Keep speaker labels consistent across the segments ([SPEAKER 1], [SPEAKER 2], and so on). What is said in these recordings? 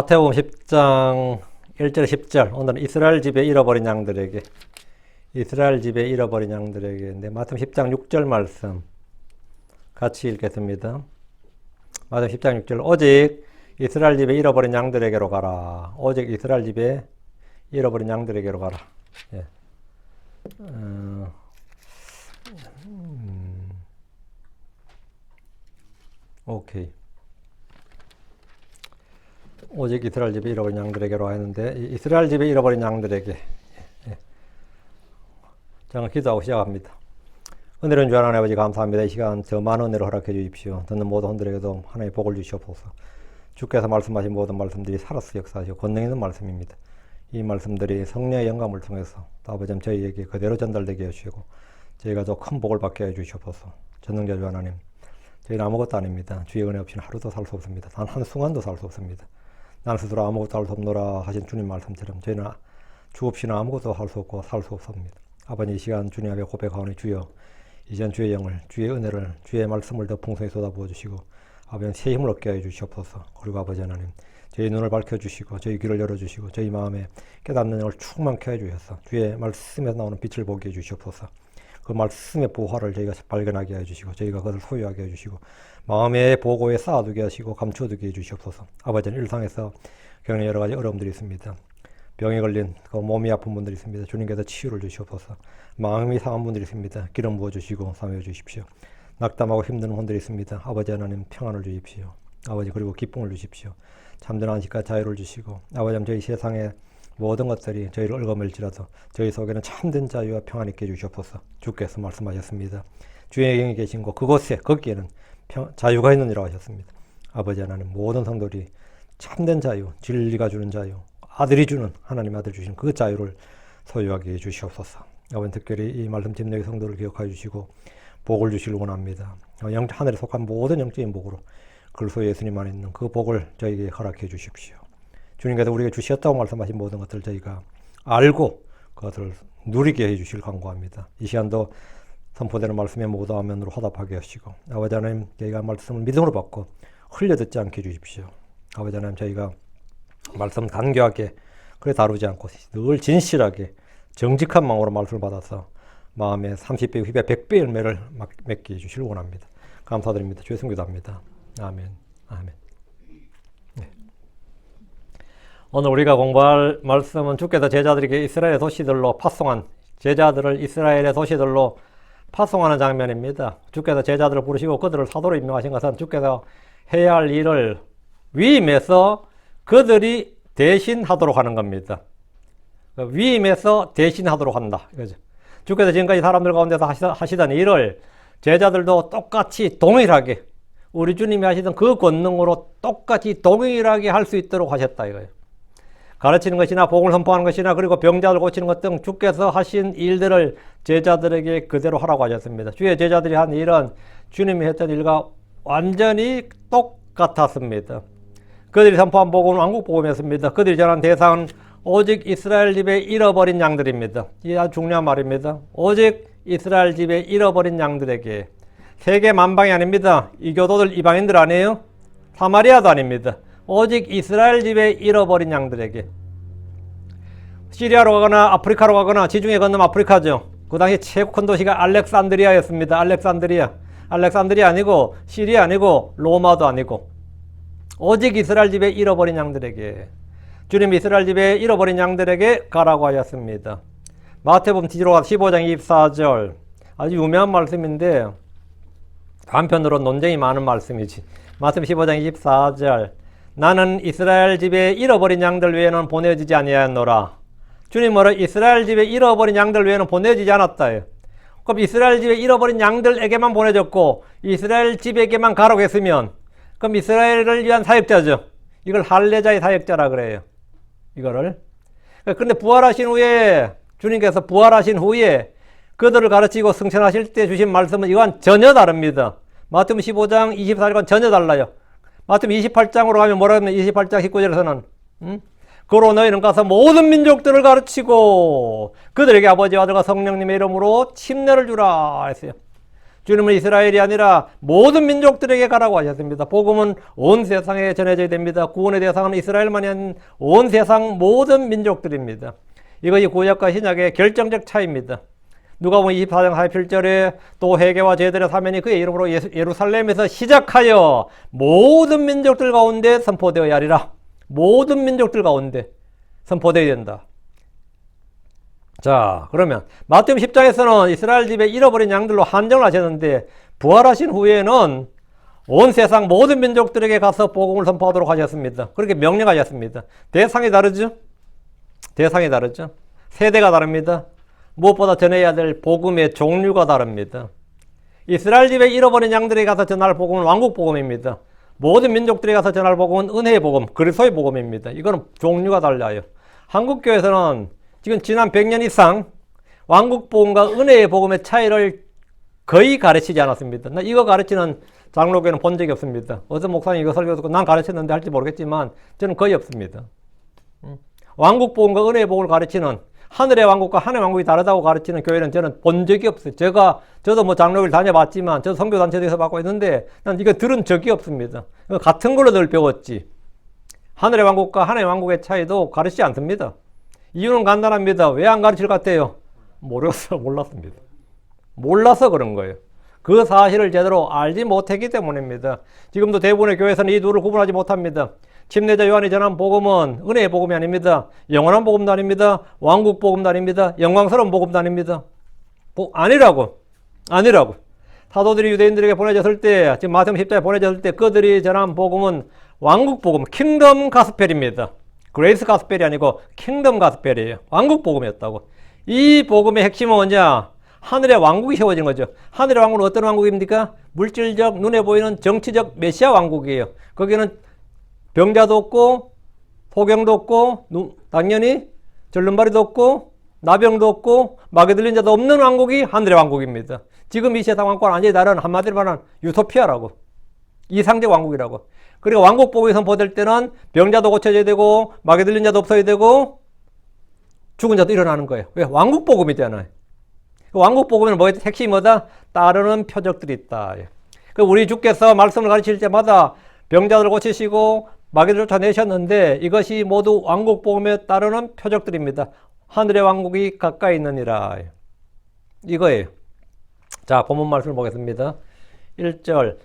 [SPEAKER 1] 마태복음 10장 1절 10절 오늘은 이스라엘 집에 잃어버린 양들에게 마태복음 10장 6절 말씀 같이 읽겠습니다. 마태복음 10장 6절 오직 이스라엘 집에 잃어버린 양들에게로 가라. 오직 이스라엘 집에 잃어버린 양들에게로 가라. 예. 오케이. 오직 이스라엘 집에 잃어버린 양들에게로 했는데 이스라엘 집에 잃어버린 양들에게 저는 기도하고 시작합니다. 은혜로운 주 하나님 아버지 감사합니다. 이 시간 저 많은 은혜를 허락해 주십시오. 듣는 모든 분들에게도 하나님의 복을 주시옵소서. 주께서 말씀하신 모든 말씀들이 살아서 역사하시고 권능 있는 말씀입니다. 이 말씀들이 성령의 영감을 통해서 아버지 저희에게 그대로 전달되게 해주시고 저희가 더 큰 복을 받게 해주시옵소서. 전능자 주 하나님, 저희는 아무것도 아닙니다. 주의 은혜 없이는 하루도 살 수 없습니다. 단 한순간도 살 수 없습니다. 나는 스스로 아무것도 할 수 없노라 하신 주님 말씀처럼 저희는 주 없이는 아무것도 할 수 없고 살 수 없습니다. 아버지 이 시간 주님 앞에 고백하오니 주여 이젠 주의 영을, 주의 은혜를, 주의 말씀을 더 풍성히 쏟아부어 주시고 아버지 새 힘을 얻게 해 주시옵소서. 그리고 아버지 하나님 저희 눈을 밝혀주시고 저희 귀를 열어주시고 저희 마음에 깨닫는 영을 충만케 해주셔서 주의 말씀에서 나오는 빛을 보게 해주시옵소서. 그 말씀의 보화를 저희가 발견하게 해주시고 저희가 그것을 소유하게 해주시고 마음의 보고에 쌓아두게 하시고 감추어두게 해주시옵소서. 아버지는 일상에서 겪는 여러 가지 어려움들이 있습니다. 병에 걸린 몸이 아픈 분들이 있습니다. 주님께서 치유를 주시옵소서. 마음이 상한 분들이 있습니다. 기름 부어주시고 삼여 주십시오. 낙담하고 힘든 분들이 있습니다. 아버지 하나님 평안을 주십시오. 아버지 그리고 기쁨을 주십시오. 참된 안식과 자유를 주시고 아버지 하나님 저희 세상의 모든 것들이 저희를 얽어맬지라도 저희 속에는 참된 자유와 평안이 있게 해주시옵소서. 주께서 말씀하셨습니다. 주의 영이 계신 곳 그곳에 거기에는 자유가 있느니라 하셨습니다. 아버지 하나님 모든 성도들이 참된 자유, 진리가 주는 자유, 아들이 주는 하나님 아들 주신 그 자유를 소유하게 해주시옵소서. 아버지 특별히 이 말씀 집내의 성도를 기억하여 주시고 복을 주시길 원합니다. 하늘에 속한 모든 영적인 복으로 그리스도 예수님 안에 있는 그 복을 저에게 허락해 주십시오. 주님께서 우리에게 주셨다고 말씀하신 모든 것들을 저희가 알고 그것을 누리게 해주실 간구합니다. 이 시간도 선포되는 말씀에 모두 아멘으로 화답하게 하시고 아버지 하나님 저희가 말씀을 믿음으로 받고 흘려 듣지 않게 해주십시오. 아버지 하나님 저희가 말씀 간교하게 그래 다루지 않고 늘 진실하게 정직한 마음으로 말씀을 받아서 마음에 30배, 휘배 100배 열매를 맺게 해주시길 원합니다. 감사드립니다. 주의 성기도합니다. 아멘. 아멘. 네. 오늘 우리가 공부할 말씀은 주께서 제자들에게 이스라엘의 도시들로 파송한 제자들을 이스라엘의 도시들로 파송하는 장면입니다. 주께서 제자들을 부르시고 그들을 사도로 임명하신 것은 주께서 해야 할 일을 위임해서 그들이 대신하도록 하는 겁니다. 위임해서 대신하도록 한다. 이거죠. 주께서 지금까지 사람들 가운데서 하시던 일을 제자들도 똑같이 동일하게 우리 주님이 하시던 그 권능으로 똑같이 동일하게 할 수 있도록 하셨다 이거예요. 가르치는 것이나 복음을 선포하는 것이나 그리고 병자를 고치는 것 등 주께서 하신 일들을 제자들에게 그대로 하라고 하셨습니다. 주의 제자들이 한 일은 주님이 했던 일과 완전히 똑같았습니다. 그들이 선포한 복음은 왕국복음이었습니다. 그들이 전한 대상은 오직 이스라엘 집에 잃어버린 양들입니다. 이 아주 중요한 말입니다. 오직 이스라엘 집에 잃어버린 양들에게. 세계 만방이 아닙니다. 이교도들 이방인들 아니에요? 사마리아도 아닙니다. 오직 이스라엘 집에 잃어버린 양들에게. 시리아로 가거나 아프리카로 가거나 지중해 건너면 아프리카죠. 그 당시 최고 큰 도시가 알렉산드리아였습니다. 알렉산드리아 아니고 시리아 아니고 로마도 아니고 오직 이스라엘 집에 잃어버린 양들에게. 주님이 이스라엘 집에 잃어버린 양들에게 가라고 하셨습니다. 마태복음 15장 24절 아주 유명한 말씀인데 한편으로 논쟁이 많은 말씀이지. 마태복음 15장 24절 나는 이스라엘 집에 잃어버린 양들 외에는 보내지지 아니하였노라. 주님은 이스라엘 집에 잃어버린 양들 외에는 보내지지 않았다. 그럼 이스라엘 집에 잃어버린 양들에게만 보내졌고 이스라엘 집에게만 가라고 했으면 그럼 이스라엘을 위한 사역자죠. 이걸 할례자의 사역자라 그래요. 이거를. 그런데 부활하신 후에 주님께서 부활하신 후에 그들을 가르치고 승천하실 때 주신 말씀은 이건 전혀 다릅니다. 마태복음 15장 24절과는 전혀 달라요. 마태복음 28장으로 가면 뭐라 하면 28장 19절에서는 그로 너희는 가서 모든 민족들을 가르치고 그들에게 아버지와 아들과 성령님의 이름으로 침례를 주라 했어요. 주님은 이스라엘이 아니라 모든 민족들에게 가라고 하셨습니다. 복음은 온 세상에 전해져야 됩니다. 구원의 대상은 이스라엘만이 아닌 온 세상 모든 민족들입니다. 이것이 구약과 신약의 결정적 차이입니다. 누가복음 24장 47절에 또 회개와 제들의 사면이 그의 이름으로 예루살렘에서 시작하여 모든 민족들 가운데 선포되어야 하리라. 모든 민족들 가운데 선포되어야 된다. 자, 그러면 마태복음 10장에서는 이스라엘 집에 잃어버린 양들로 한정을 하셨는데 부활하신 후에는 온 세상 모든 민족들에게 가서 복음을 선포하도록 하셨습니다. 그렇게 명령하셨습니다. 대상이 다르죠? 대상이 다르죠? 세대가 다릅니다. 무엇보다 전해야 될 복음의 종류가 다릅니다. 이스라엘 집에 잃어버린 양들에게 가서 전할 복음은 왕국 복음입니다. 모든 민족들에게 가서 전할 복음은 은혜의 복음, 그리스도의 복음입니다. 이거는 종류가 달라요. 한국교회에서는 지금 지난 100년 이상 왕국 복음과 은혜의 복음의 차이를 거의 가르치지 않았습니다. 나 이거 가르치는 장로교회는 본 적이 없습니다. 어떤 목사님 이거 설교 듣고 난 가르쳤는데 할지 모르겠지만 저는 거의 없습니다. 왕국 복음과 은혜의 복음을 가르치는 하늘의 왕국과 하늘의 왕국이 다르다고 가르치는 교회는 저는 본 적이 없어요. 저도 뭐 장로교를 다녀봤지만, 저도 선교단체에서 받고 있는데, 난 이거 들은 적이 없습니다. 같은 걸로 늘 배웠지. 하늘의 왕국과 하늘의 왕국의 차이도 가르치지 않습니다. 이유는 간단합니다. 왜 안 가르칠 것 같아요? 몰랐습니다. 몰라서 그런 거예요. 그 사실을 제대로 알지 못했기 때문입니다. 지금도 대부분의 교회에서는 이 둘을 구분하지 못합니다. 침례자 요한이 전한 복음은 은혜의 복음이 아닙니다. 영원한 복음도 아닙니다. 왕국 복음도 아닙니다. 영광스러운 복음도 아닙니다. 아니라고. 사도들이 유대인들에게 보내졌을 때, 지금 마태복음 10장에 보내졌을 때 그들이 전한 복음은 왕국 복음, 킹덤 가스펠입니다. 그레이스 가스펠이 아니고 킹덤 가스펠이에요. 왕국 복음이었다고. 이 복음의 핵심은 뭐냐? 하늘의 왕국이 세워진 거죠. 하늘의 왕국은 어떤 왕국입니까? 물질적, 눈에 보이는 정치적 메시아 왕국이에요. 거기는 병자도 없고, 소경도 없고, 당연히 절름발이도 없고, 나병도 없고, 마귀 들린 자도 없는 왕국이 하늘의 왕국입니다. 지금 이 세상 왕국과는 완전히 다른, 한마디로 말하면 유토피아라고. 이상적 왕국이라고. 그리고 왕국 복음이 선포될 때는 병자도 고쳐져야 되고, 마귀 들린 자도 없어야 되고, 죽은 자도 일어나는 거예요. 왜? 왕국 복음이잖아요. 왕국 복음은 뭐예요? 핵심이 뭐다? 따르는 표적들이 있다. 우리 주께서 말씀을 가르칠 때마다 병자들 고치시고 마귀를 쫓아내셨는데 이것이 모두 왕국 복음에 따르는 표적들입니다. 하늘의 왕국이 가까이 있느니라. 이거예요. 자, 본문 말씀을 보겠습니다. 1절.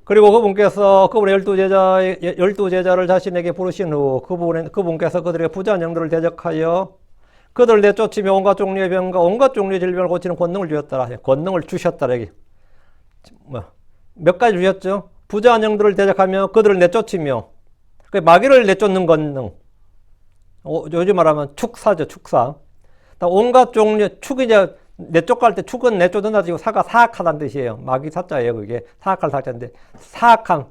[SPEAKER 1] 그리고 그분께서 그분의 12제자를 자신에게 부르신 후 그분께서 그들에게 부자한 영들을 대적하여 그들을 내쫓으며 온갖 종류의 병과 온갖 종류의 질병을 고치는 권능을 주셨더라. 권능을 주셨더라. 여기. 몇 가지 주셨죠? 부자한 영들을 대적하며 그들을 내쫓으며 마귀를 내쫓는 권능. 요즘 말하면 축사죠. 축사. 온갖 종류, 축이 이제 내쫓갈 때 축은 내쫓는다 지고 사가 사악하다는 뜻이에요. 마귀 사자예요. 그게 사악할 사자인데 사악한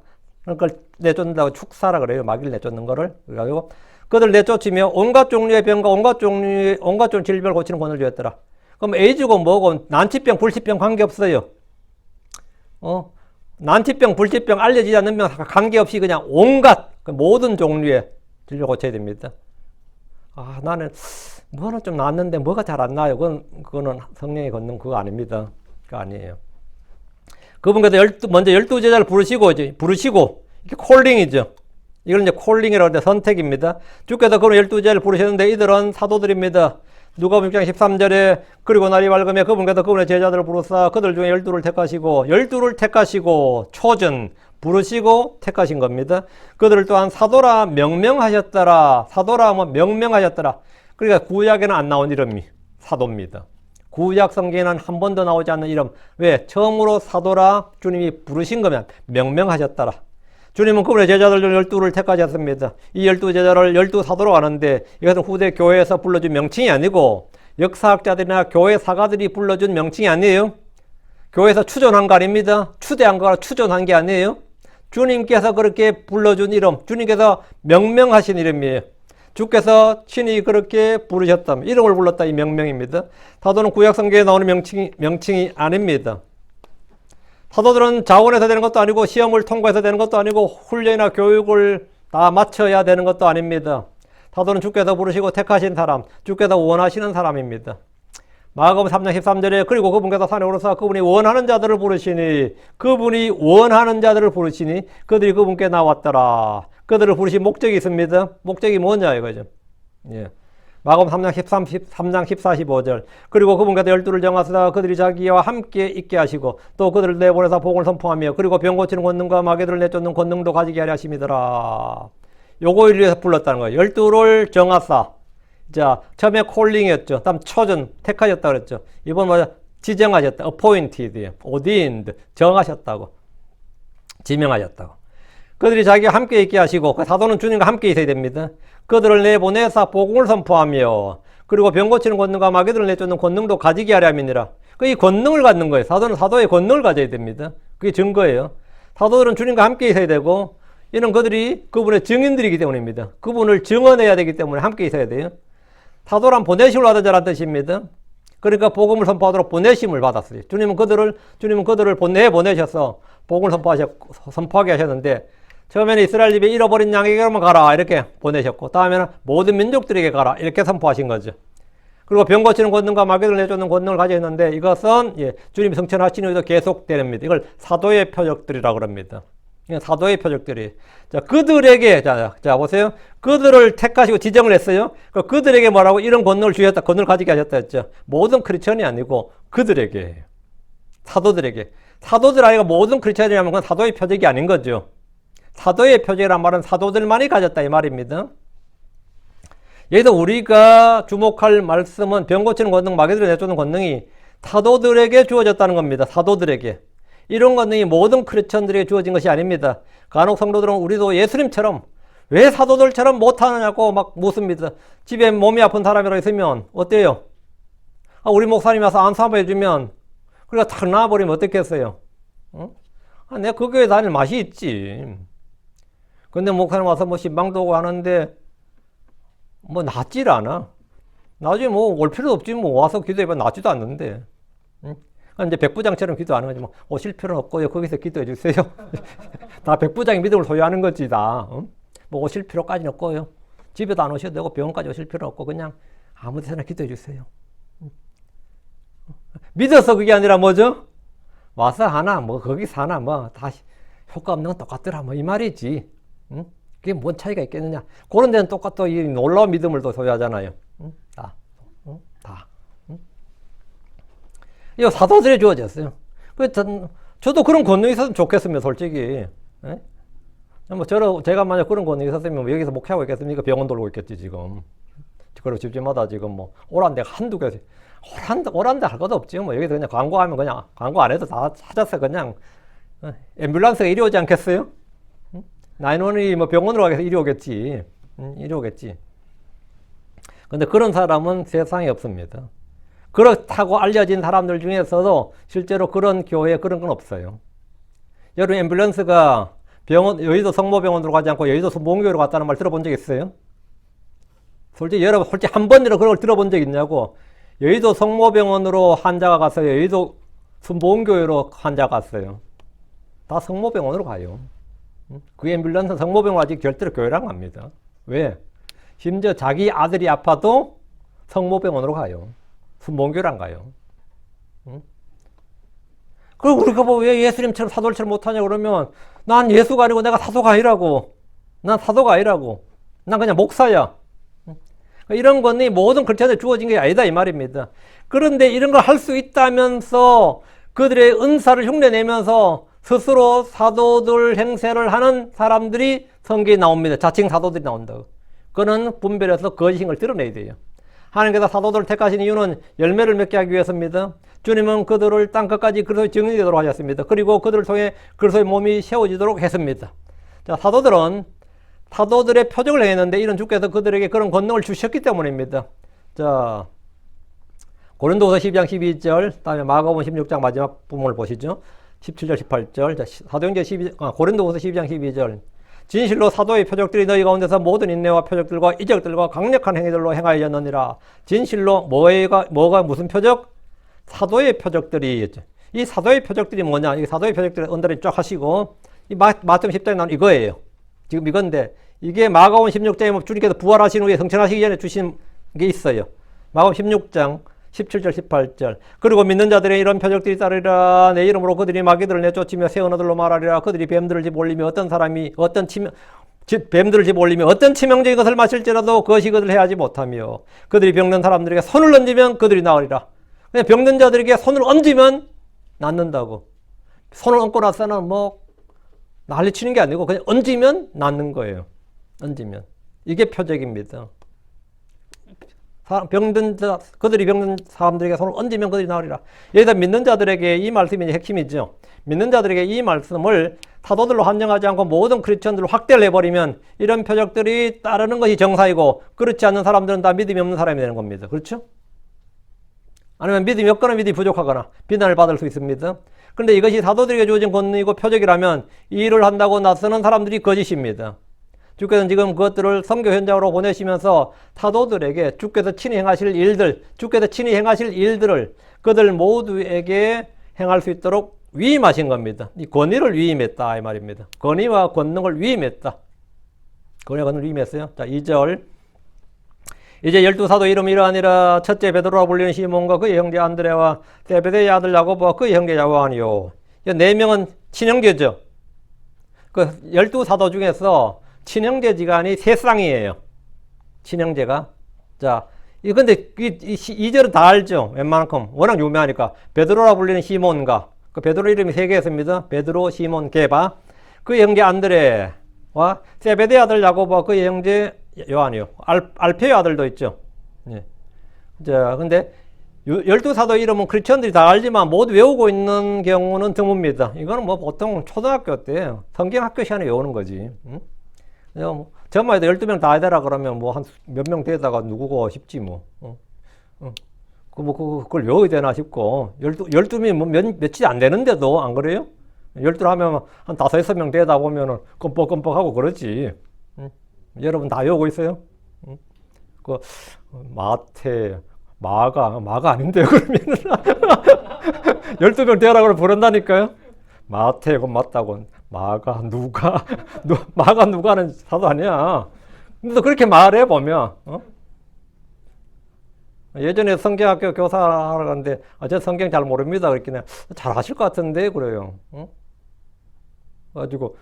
[SPEAKER 1] 걸 내쫓는다고 축사라 그래요. 마귀를 내쫓는 거를. 그래가지고 그들 내쫓으며 온갖 종류의 병과 온갖 종류의 질병을 고치는 권을 주었더라. 그럼 에이즈고 뭐고 난치병, 불치병 관계없어요. 난치병, 불치병, 알려지지 않는 병 관계없이 그냥 온갖 모든 종류의 질병을 고쳐야 됩니다. 나는 뭐는 좀 낫는데 뭐가 잘 안 나요. 그거는 성령의 권능 그거 아닙니다. 그거 아니에요. 그분께서 먼저 12제자를 부르시고 이게 콜링이죠. 이걸 이제 콜링이라고 하는데 선택입니다. 주께서 그런 12제자를 부르셨는데 이들은 사도들입니다. 누가복음 6장 13절에 그리고 날이 밝으며 그분께서 그분의 제자들을 부르사 그들 중에 12를 택하시고 초전 부르시고 택하신 겁니다. 그들을 또한 사도라 명명하셨더라. 사도라 하면 명명하셨더라. 그러니까 구약에는 안 나온 이름이 사도입니다. 구약 성경에는 한 번도 나오지 않는 이름. 왜? 처음으로 사도라 주님이 부르신 거면 명명하셨더라. 주님은 그분의 제자들 중 12를 택하셨습니다. 이 12제자를 12사도로 하는데 이것은 후대 교회에서 불러준 명칭이 아니고 역사학자들이나 교회 사가들이 불러준 명칭이 아니에요. 교회에서 추존한 거 아닙니다. 추대한 거라 추존한 게 아니에요. 주님께서 그렇게 불러준 이름, 주님께서 명명하신 이름이에요. 주께서 친히 그렇게 부르셨다면 이름을 불렀다 이 명명입니다. 사도는 구약 성경에 나오는 명칭이 아닙니다. 사도들은 자원해서 되는 것도 아니고 시험을 통과해서 되는 것도 아니고 훈련이나 교육을 다 마쳐야 되는 것도 아닙니다. 사도는 주께서 부르시고 택하신 사람, 주께서 원하시는 사람입니다. 마가복음 3장 13절에 그리고 그분께서 산에 오르사 그분이 원하는 자들을 부르시니 그분이 원하는 자들을 부르시니 그들이 그분께 나왔더라. 그들을 부르신 목적이 있습니다. 목적이 뭐냐 이거죠. 예. 마가복음 3장 14, 15절 그리고 그분께서 12를 정하시다 그들이 자기와 함께 있게 하시고 또 그들을 내보내사 복음을 선포하며 그리고 병 고치는 권능과 마귀들을 내쫓는 권능도 가지게 하려 하심이더라. 요거를 위해서 불렀다는 거예요. 12를 정하사. 자, 처음에 콜링이었죠. 다음 초전, 택하셨다 그랬죠. 이번 뭐냐? 지정하셨다. appointed, ordained, 정하셨다고. 지명하셨다고. 그들이 자기와 함께 있게 하시고 그 사도는 주님과 함께 있어야 됩니다. 그들을 내보내사 복음을 선포하며 그리고 병 고치는 권능과 마귀들을 내쫓는 권능도 가지게 하려 함이니라. 이 권능을 갖는 거예요. 사도는 사도의 권능을 가져야 됩니다. 그게 증거예요. 사도들은 주님과 함께 있어야 되고 이는 그들이 그분의 증인들이기 때문입니다. 그분을 증언해야 되기 때문에 함께 있어야 돼요. 사도란 보내심을 받은 자란 뜻입니다. 그러니까 복음을 선포하도록 보내심을 받았어요. 주님은 그들을 보내셔서 복음을 선포하게 하셨는데 처음에는 이스라엘 집에 잃어버린 양에게로만 가라 이렇게 보내셨고 다음에는 모든 민족들에게 가라 이렇게 선포하신 거죠. 그리고 병 고치는 권능과 마귀를 내쫓는 권능을 가지고 있는데 이것은 주님이 성천하신 후에도 계속됩니다. 이걸 사도의 표적들이라고 합니다. 사도의 표적들이. 자, 그들에게, 자, 보세요. 그들을 택하시고 지정을 했어요. 그들에게 뭐라고 이런 권능을 주셨다, 권능을 가지게 하셨다 했죠. 모든 크리스천이 아니고 그들에게, 사도들에게. 사도들 아니가 모든 크리스천이라면 그건 사도의 표적이 아닌 거죠. 사도의 표적이란 말은 사도들만이 가졌다 이 말입니다. 여기서 우리가 주목할 말씀은 병 고치는 권능, 마귀들을 내쫓는 권능이 사도들에게 주어졌다는 겁니다. 사도들에게. 이런 권능이 모든 크리스천들에게 주어진 것이 아닙니다. 간혹 성도들은 우리도 예수님처럼 왜 사도들처럼 못하느냐고 막 묻습니다. 집에 몸이 아픈 사람이라고 있으면 어때요? 우리 목사님이 와서 안수 한번 해주면 그러니까 탁 나와버리면 어떻겠어요? 내가 그 교회 다닐 맛이 있지. 근데 목사님 와서 뭐 신방도 오고 하는데 뭐 낫질 않아. 나중에 뭐 올 필요도 없지 뭐 와서 기도해봐 낫지도 않는데. 이제 백부장처럼 기도하는 거지. 뭐 오실 필요는 없고요. 거기서 기도해 주세요. 다 백부장이 믿음을 소유하는 거지 다. 뭐 오실 필요까지는 없고요. 집에도 안 오셔도 되고 병원까지 오실 필요 없고 그냥 아무 데서나 기도해 주세요. 믿어서 그게 아니라 뭐죠? 와서 하나 뭐 거기서 하나 뭐 다 효과 없는 건 똑같더라 뭐 이 말이지. 그게 뭔 차이가 있겠느냐. 그런 데는 똑같아 이 놀라운 믿음을 또 소유하잖아요. 다. 이거 사도들에 주어졌어요. 저도 그런 권능이 있었으면 좋겠습니다, 솔직히. 예? 제가 만약 그런 권능이 있었으면 뭐 여기서 목회하고 있겠습니까? 병원 돌고 있겠지, 지금. 그리고 집집마다 지금 뭐, 오란 데가 한두 개, 오란 데 할 것도 없지. 뭐, 여기서 그냥 광고하면 그냥, 광고 안 해도 다 찾아서 그냥, 앰뷸런스가 이리 오지 않겠어요? 911이 뭐 병원으로 가서 이리 오겠지. 이리 오겠지. 근데 그런 사람은 세상에 없습니다. 그렇다고 알려진 사람들 중에서도 실제로 그런 교회에 그런 건 없어요. 여러분 앰뷸런스가 여의도 성모병원으로 가지 않고 여의도 순복음교회로 갔다는 말 들어본 적 있어요? 솔직히 한 번이라도 그걸 들어본 적 있냐고. 여의도 성모병원으로 환자가 갔어요. 여의도 순복음교회로 환자가 갔어요. 다 성모병원으로 가요. 그 앰뷸런스는 성모병원 아직 절대로 교회랑 갑니다. 왜? 심지어 자기 아들이 아파도 성모병원으로 가요. 순복음교회랑 가요. 그리고 우리가 뭐 왜 예수님처럼 사도들처럼 못하냐 그러면 난 예수가 아니고 내가 사도가 아니라고. 난 사도가 아니라고. 난 그냥 목사야. 이런 권능이 모든 크리스천에 주어진 게 아니다 이 말입니다. 그런데 이런 걸 할 수 있다면서 그들의 은사를 흉내내면서 스스로 사도들 행세를 하는 사람들이 성경에 나옵니다. 자칭 사도들이 나온다고. 그거는 분별해서 거짓인 걸 드러내야 돼요. 하나님께서 사도들을 택하신 이유는 열매를 맺게 하기 위해서입니다. 주님은 그들을 땅끝까지 그리스도의 증인이 되도록 하셨습니다. 그리고 그들을 통해 그리스도의 몸이 세워지도록 했습니다. 자, 사도들은 사도들의 표적을 행했는데 이런 주께서 그들에게 그런 권능을 주셨기 때문입니다. 자, 고린도후서 12장 12절, 다음에 마가복음 16장 마지막 부분을 보시죠. 17절, 18절. 자, 고린도후서 12장 12절. 진실로 사도의 표적들이 너희 가운데서 모든 인내와 표적들과 이적들과 강력한 행위들로 행하였느니라. 진실로 뭐가 무슨 표적? 사도의 표적들이. 이 사도의 표적들이 뭐냐? 이 사도의 표적들을 언더라인 쫙 하시고 이 마태복음 10장에 나온 이거예요. 지금 이건데 이게 마가복음 16장에 주님께서 부활하신 후에 성천하시기 전에 주신 게 있어요. 마가복음 16장 17절, 18절. 그리고 믿는 자들의 이런 표적들이 따르리라. 내 이름으로 그들이 마귀들을 내쫓으며 새 언어들로 말하리라. 그들이 뱀들을 집 올리며 뱀들을 집 올리며 어떤 치명적인 것을 마실지라도 그것이 그들을 해하지 못하며 그들이 병든 사람들에게 손을 얹으면 그들이 나으리라. 그냥 병든 자들에게 손을 얹으면 낫는다고. 손을 얹고 나서는 뭐 난리치는 게 아니고 그냥 얹으면 낫는 거예요. 얹으면. 이게 표적입니다. 그들이 병든 사람들에게 손을 얹으면 그들이 나으리라. 여기다 믿는 자들에게 이 말씀이 핵심이죠. 믿는 자들에게 이 말씀을 사도들로 한정하지 않고 모든 크리스천들로 확대를 해버리면 이런 표적들이 따르는 것이 정사이고 그렇지 않는 사람들은 다 믿음이 없는 사람이 되는 겁니다. 그렇죠? 아니면 믿음이 없거나 믿음이 부족하거나 비난을 받을 수 있습니다. 그런데 이것이 사도들에게 주어진 권능이고 표적이라면 이 일을 한다고 나서는 사람들이 거짓입니다. 주께서는 지금 그것들을 선교 현장으로 보내시면서 사도들에게 주께서 친히 행하실 일들을 그들 모두에게 행할 수 있도록 위임하신 겁니다. 이 권위를 위임했다 이 말입니다. 권위와 권능을 위임했다. 권위와 권능을 위임했어요. 자, 2절. 이제 12사도 이름이 이러하니라. 첫째 베드로라 불리는 시몬과 그의 형제 안드레와 세베대의 아들 야고보와 그의 형제 요한이요. 이 4명은 친형제죠. 그 12사도 중에서 친형제 지간이 3쌍이에요. 친형제가. 자, 근데 이 2절은 다 알죠. 웬만큼. 워낙 유명하니까. 베드로라 불리는 시몬과 그 베드로 이름이 3개 있습니다. 베드로, 시몬, 게바. 그의 형제 안드레와 세베대 아들 야고보와 그의 형제 요한이요. 알페의 아들도 있죠. 예. 자, 근데 12사도 이름은 크리스천들이 다 알지만 모두 외우고 있는 경우는 드뭅니다. 이거는 뭐 보통 초등학교 때 성경학교 시간에 외우는 거지. 응? 저만 해도 12명 다 해대라 그러면 뭐 한 몇 명 되다가 누구고 싶지 뭐. 그걸 외워야 되나 싶고. 12명 뭐 며칠 안 되는데도 안 그래요? 12 하면 한 5, 6명 되다 보면은 껌뻑껌뻑하고 그러지. 여러분 다 외우고 있어요? 그 마태, 마가 아닌데요, 그러면은. 12명 되라고 부른다니까요? 마태, 그건 맞다고. 누가는 사도 아니야. 근데 그렇게 말해 보면, 예전에 성경학교 교사하러 갔는데, 저 성경 잘 모릅니다. 그랬더니, 잘 아실 것 같은데, 그래요. 가지고,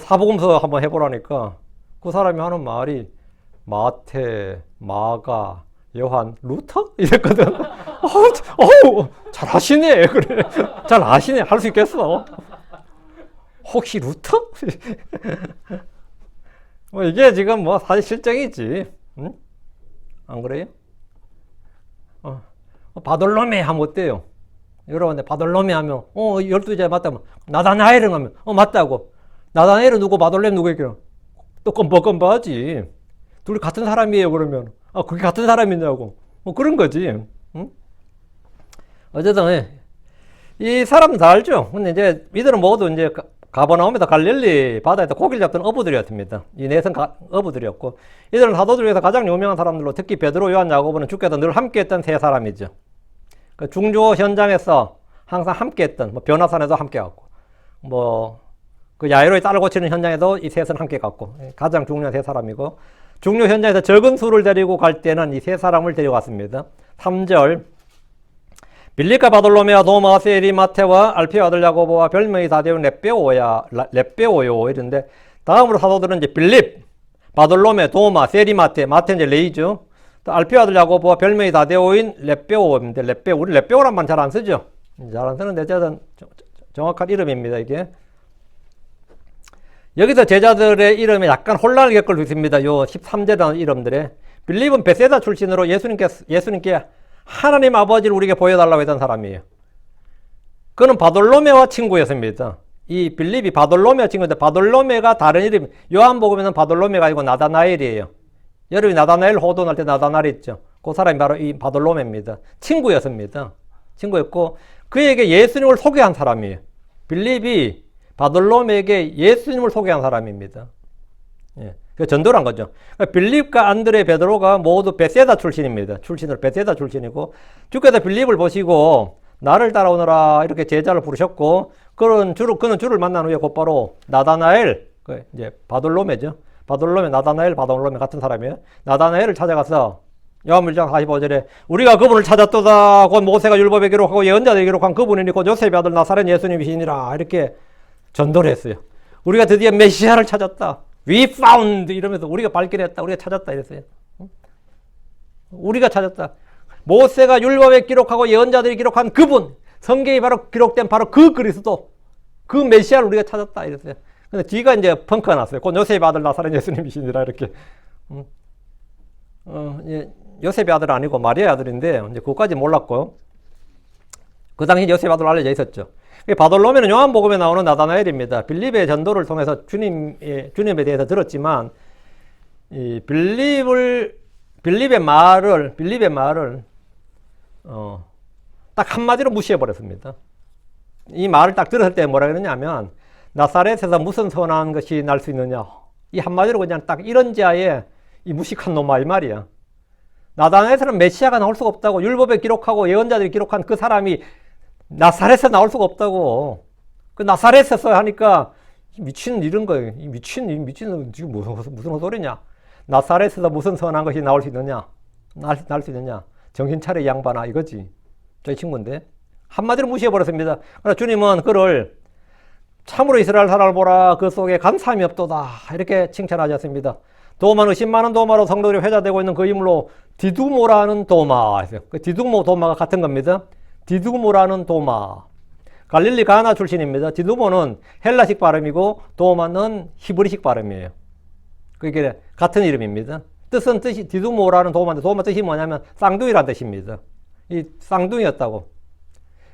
[SPEAKER 1] 사복음서 한번 해보라니까, 그 사람이 하는 말이, 마태, 마가, 요한, 루터? 이랬거든. 잘 아시네. 그래. 잘 아시네. 할 수 있겠어. 혹시 루터? 뭐 이게 지금 뭐 사실 실정이지. 응? 안 그래요? 바돌로메 하면 어때요? 여러분, 바돌로메 하면, 12제 맞다면, 나다나엘은 하면, 맞다고. 나다나엘은 누구, 바돌로메 누구에게요? 또 껌뻑껌뻑하지. 둘이 같은 사람이에요, 그러면. 그게 같은 사람이냐고. 뭐 그런 거지. 응? 어쨌든, 이 사람 다 알죠? 근데 이제, 이들은 모두 이제, 가버나움에서 갈릴리 바다에서 고기를 잡던 어부들이었습니다. 이 넷은 어부들이었고, 이들은 사도들 중에서 가장 유명한 사람들로 특히 베드로, 요한, 야고보는 주께서 늘 함께했던 3사람이죠. 그 중조 현장에서 항상 함께했던, 뭐 변화산에도 함께갔고, 뭐 그 야이로의 딸을 고치는 현장에도 이 셋은 함께갔고, 가장 중요한 3사람이고, 중요 현장에서 적은 수를 데리고 갈 때는 이 3사람을 데려갔습니다. 3절. 빌립과 바돌로메와 도마, 세리, 마테와 알페의 아들 야고보와 별명이 다되온 렙베오요 이런데, 다음으로 사도들은 이제 빌립, 바돌로메, 도마, 세리, 마테 이제 레이죠. 또 알페의 아들 야고보와 별명이 다되오인 렙베오인데, 우리 렙베오란 말 잘 안 쓰죠. 잘 안 쓰는데 정확한 이름입니다, 이게. 여기서 제자들의 이름에 약간 혼란을 겪을 수 있습니다. 요 13제라는 이름들에. 빌립은 베세다 출신으로 예수님께 하나님 아버지를 우리에게 보여달라고 했던 사람이에요. 그는 바돌로메와 친구였습니다. 이 빌립이 바돌로메와 친구인데, 바돌로메가 다른 이름, 요한복음에는 바돌로메가 아니고 나다나엘이에요. 여러분이 나다나엘 호돈할 때 나다나엘 있죠. 그 사람이 바로 이 바돌로메입니다. 친구였습니다. 친구였고, 그에게 예수님을 소개한 사람이에요. 빌립이 바돌로메에게 예수님을 소개한 사람입니다. 예. 그 전도를 한 거죠. 빌립과 안드레, 베드로가 모두 베세다 출신입니다. 베세다 출신이고, 주께서 빌립을 보시고 나를 따라오너라 이렇게 제자를 부르셨고, 그는 주를 만난 후에 곧바로 나다나엘, 이제 바돌로메죠. 나다나엘, 바돌로메 같은 사람이에요. 나다나엘을 찾아가서 요한복음 1장 45절에 우리가 그분을 찾았도다. 곧 모세가 율법에 기록하고 예언자들이 기록한 그분이니 곧 요셉의 아들 나사렛 예수님이시니라. 이렇게 전도를 했어요. 우리가 드디어 메시아를 찾았다. We found 이러면서 우리가 발견했다. 우리가 찾았다 이랬어요. 우리가 찾았다. 모세가 율법에 기록하고 예언자들이 기록한 그분, 성경이 바로 기록된 바로 그 그리스도, 그 메시아를 우리가 찾았다 이랬어요. 근데 뒤가 이제 펑크가 났어요. 곧 요셉의 아들 나사렛 예수님이시니라 이렇게. 요셉의 아들 아니고 마리아의 아들인데 이제 그것까지 몰랐고, 그 당시 요셉의 아들로 알려져 있었죠. 바돌로메는 요한복음에 나오는 나다나엘입니다. 빌립의 전도를 통해서 주님에 대해서 들었지만 이 빌립의 말을 딱 한마디로 무시해 버렸습니다. 이 말을 딱 들었을 때 뭐라 그러냐면 나사렛에서 무슨 선한 것이 날 수 있느냐, 이 한마디로 그냥 딱 이런 자의 이 무식한 놈아 이 말이야. 나다나엘에서는 메시아가 나올 수가 없다고, 율법에 기록하고 예언자들이 기록한 그 사람이 나사렛에서 나올 수가 없다고. 그 나사렛에서 하니까 미친 이런 거예요. 이 미친 지금 무슨 소리냐? 나사렛에서 무슨 선한 것이 나올 수 있느냐? 날 수 있느냐? 정신 차려 이 양반아 이거지. 저희 친구인데 한마디로 무시해버렸습니다. 그러나 주님은 그를 참으로 이스라엘 사람을 보라 그 속에 간사함이 없도다 이렇게 칭찬하셨습니다. 도마는 10만원 도마로 성도들이 회자되고 있는 그 인물로 디두모라는 도마, 그 디두모 도마가 같은 겁니다. 디두모라는 도마, 갈릴리 가나 출신입니다. 디두모는 헬라식 발음이고 도마는 히브리식 발음이에요. 그게 같은 이름입니다. 뜻은 디두모라는 도마인데 도마 뜻이 뭐냐면 쌍둥이라는 뜻입니다. 이 쌍둥이였다고.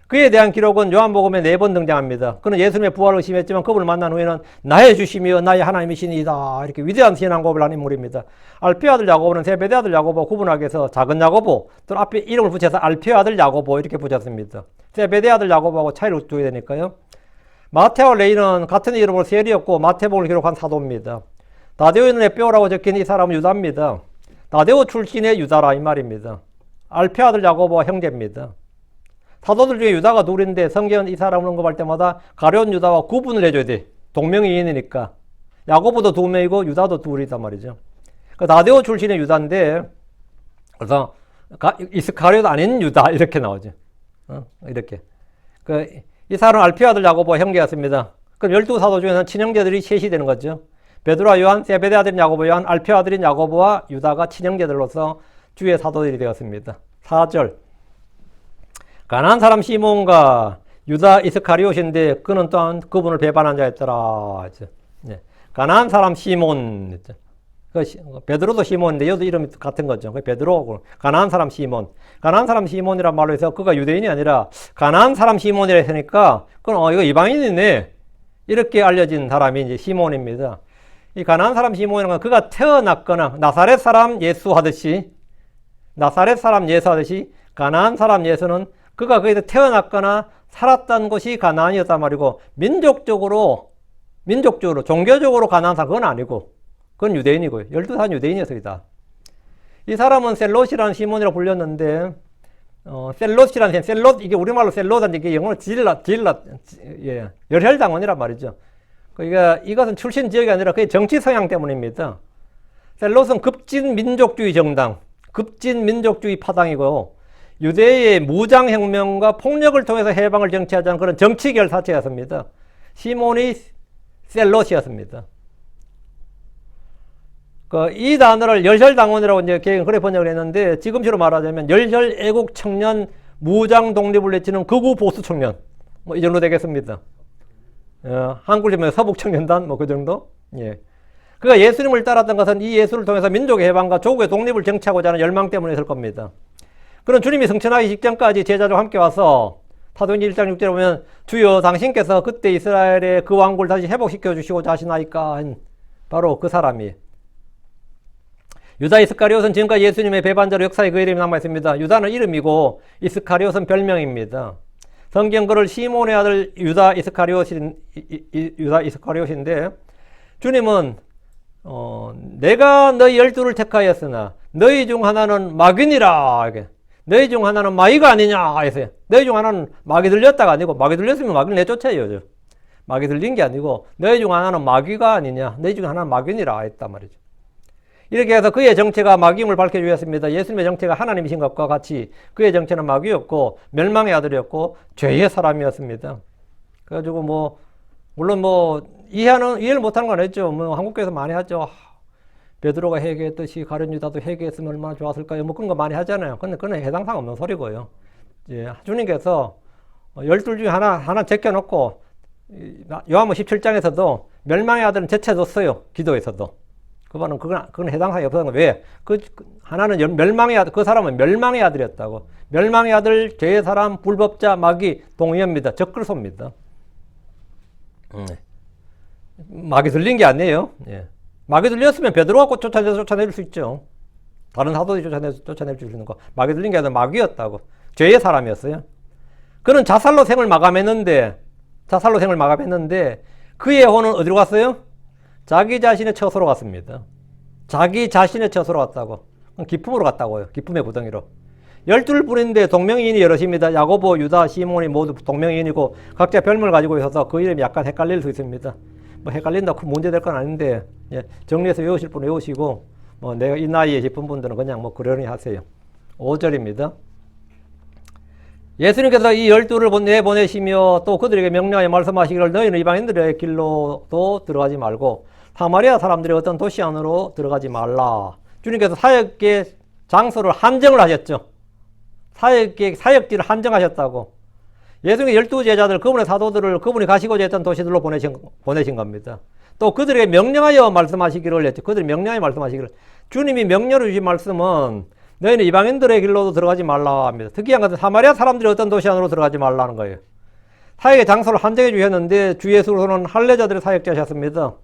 [SPEAKER 1] 그에 대한 기록은 요한복음에 4번 등장합니다. 그는 예수님의 부활을 의심했지만 그분을 만난 후에는 나의 주심이여 나의 하나님이시니이다 이렇게 위대한 신앙 고백을 한 인물입니다. 알페의 아들 야고보는 세베대 아들 야고보 구분하기 위해서 작은 야고보 또 앞에 이름을 붙여서 알페의 아들 야고보 이렇게 붙였습니다. 세베대 아들 야고보하고 차이를 두게 되니까요. 마테와 레이는 같은 이름으로 세리였고 마태복음을 기록한 사도입니다. 다데오의 눈에 뼈라고 적힌 이 사람은 유다입니다. 다데오 출신의 유다라 이 말입니다. 알페의 아들 야고보와 형제입니다. 사도들 중에 유다가 둘인데 성경은 이 사람을 언급할 때마다 가룟 유다와 구분을 해줘야 돼. 동명이인이니까. 야고보도 2명이고 유다도 둘이단 말이죠. 그 다데오 출신의 유다인데 그래서 이스카리옷 아닌 유다 이렇게 나오죠. 이렇게. 이 사람은 알페의 아들 야고보와 형제였습니다. 그럼 12사도 중에는 친형제들이 셋이 되는 거죠. 베드로와 요한, 세베대 아들인 야고보, 요한, 알페의 아들인 야고보와 유다가 친형제들로서 주의 사도들이 되었습니다. 4절. 가나안 사람 시몬과 유다 이스카리옷인데 그는 또한 그분을 배반한 자였더라. 가나안 사람 시몬. 베드로도 시몬인데 여도 이름이 같은 거죠. 베드로고 가나안 사람 시몬. 가나안 사람 시몬이란 말로 해서 그가 유대인이 아니라 가나안 사람 시몬이라 했으니까 그건 이거 이방인이네. 이렇게 알려진 사람이 이제 시몬입니다. 이 가나안 사람 시몬이라는 건 그가 태어났거나 나사렛 사람 예수 하듯이 가나안 사람 예수는 그가 거기서 태어났거나 살았던 곳이 가나안이었단 말이고 민족적으로 종교적으로 가나안 사람 그건 아니고 그건 유대인이고요. 12살 유대인이었습니다. 이 사람은 셀롯이라는 시몬이라고 불렸는데 셀롯이라는 셀롯 이게 우리말로 셀롯인데 이게 영어로 열혈당원이란 말이죠. 그러니까 이것은 출신 지역이 아니라 그게 정치 성향 때문입니다. 셀롯은 급진 민족주의 정당, 급진 민족주의 파당이고 유대의 무장혁명과 폭력을 통해서 해방을 정치하자는 그런 정치계열 사체였습니다. 시몬이 셀롯이었습니다. 이 단어를 열혈당원이라고 이제 그래 번역을 했는데 지금식으로 말하자면 열혈 애국 청년 무장 독립을 외치는 극우 보수 청년 이 정도 되겠습니다. 한국으로 치면 서북 청년단 그 정도. 예. 그가 예수님을 따랐던 것은 이 예수를 통해서 민족의 해방과 조국의 독립을 정치하고자 하는 열망 때문에 있을 겁니다. 그런 주님이 승천하기 직전까지 제자들과 함께 와서 사도행전 1장 6절에 보면 주여 당신께서 그때 이스라엘의 그 왕국을 다시 회복시켜 주시고자 하시나이까 한 바로 그 사람이 유다 이스카리옷은 지금까지 예수님의 배반자로 역사에 그 이름이 남아있습니다. 유다는 이름이고 이스카리옷은 별명입니다. 성경 그를 시몬의 아들 유다 이스카리옷인데 주님은 내가 너희 12를 택하였으나 너희 중 하나는 마귀니라. 너희 중 하나는 마귀가 아니냐 해서 너희 중 하나는 마귀 들렸다가 아니고 마귀 들렸으면 마귀를 내쫓아야죠. 마귀 들린 게 아니고 너희 중 하나는 마귀가 아니냐 너희 중 하나는 마귀니라 했단 말이죠. 이렇게 해서 그의 정체가 마귀임을 밝혀주었습니다. 예수님의 정체가 하나님이신 것과 같이 그의 정체는 마귀였고 멸망의 아들이었고 죄의 사람이었습니다. 그래가지고 뭐 물론 뭐 이해를 못하는 건 아니죠. 뭐 한국교회에서 많이 하죠. 베드로가 회개했듯이 가룟 유다도 회개했으면 얼마나 좋았을까요? 뭐 그런 거 많이 하잖아요. 근데 그건 해당상 없는 소리고요. 예, 주님께서 12 중에 하나 제껴놓고 요한복음 17장에서도 멸망의 아들은 제쳐줬어요. 기도에서도. 그건 해당사항이 없었던 거예요. 왜? 하나는 멸망의 아들, 그 사람은 멸망의 아들이었다고. 멸망의 아들, 죄의 사람, 불법자, 마귀, 동의어입니다. 적글소입니다. 마귀 들린 게 아니에요. 예. 마귀 들렸으면 베드로가 쫓아낼 수 있죠. 다른 사도들이 쫓아낼 수 있는 거. 마귀 들린 게 아니라 마귀였다고. 죄의 사람이었어요. 그는 자살로 생을 마감했는데 그의 혼은 어디로 갔어요? 자기 자신의 처소로 갔습니다. 자기 자신의 처소로 갔다고. 기품으로 갔다고요. 기품의 구덩이로. 12를 뿌리는데 동명이인이 여럿입니다. 야고보, 유다, 시몬이 모두 동명이인이고 각자 별명을 가지고 있어서 그 이름이 약간 헷갈릴 수 있습니다. 뭐 헷갈린다 큰 문제 될 건 아닌데 정리해서 외우실 분은 외우시고 뭐 내가 이 나이에 싶은 분들은 그냥 뭐 그러니 하세요. 5절입니다. 예수님께서 이 12를 내보내시며 또 그들에게 명령하여 말씀하시기를 너희는 이방인들의 길로도 들어가지 말고 사마리아 사람들이 어떤 도시 안으로 들어가지 말라. 주님께서 사역의 장소를 한정을 하셨죠. 사역지를 한정하셨다고. 예수님의 12 제자들, 그분의 사도들을 그분이 가시고자 했던 도시들로 보내신 겁니다. 또 그들에게 명령하여 말씀하시기를 했죠. 그들이 명령하여 말씀하시기를. 주님이 명령을 주신 말씀은 너희는 이방인들의 길로도 들어가지 말라 합니다. 특이한 것은 사마리아 사람들이 어떤 도시 안으로 들어가지 말라는 거예요. 사역의 장소를 한정해 주셨는데 주 예수로서는 할례자들의 사역자셨습니다.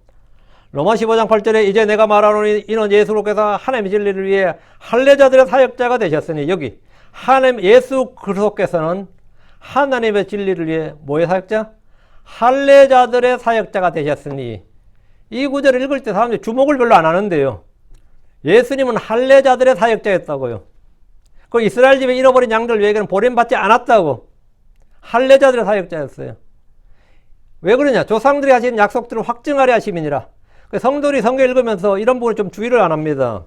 [SPEAKER 1] 로마 15장 8절에 이제 내가 말하노니 이는 예수로께서 하나님의 진리를 위해 할례자들의 사역자가 되셨으니 여기 하나님 예수 그리스도께서는 하나님의 진리를 위해 뭐의 사역자? 할례자들의 사역자가 되셨으니 이 구절을 읽을 때 사람들이 주목을 별로 안 하는데요. 예수님은 할례자들의 사역자였다고요. 그 이스라엘 집에 잃어버린 양들 외에는 보냄받지 않았다고. 할례자들의 사역자였어요. 왜 그러냐? 조상들이 하신 약속들을 확증하려 하심이니라. 성도들이 성경 읽으면서 이런 부분에 좀 주의를 안 합니다.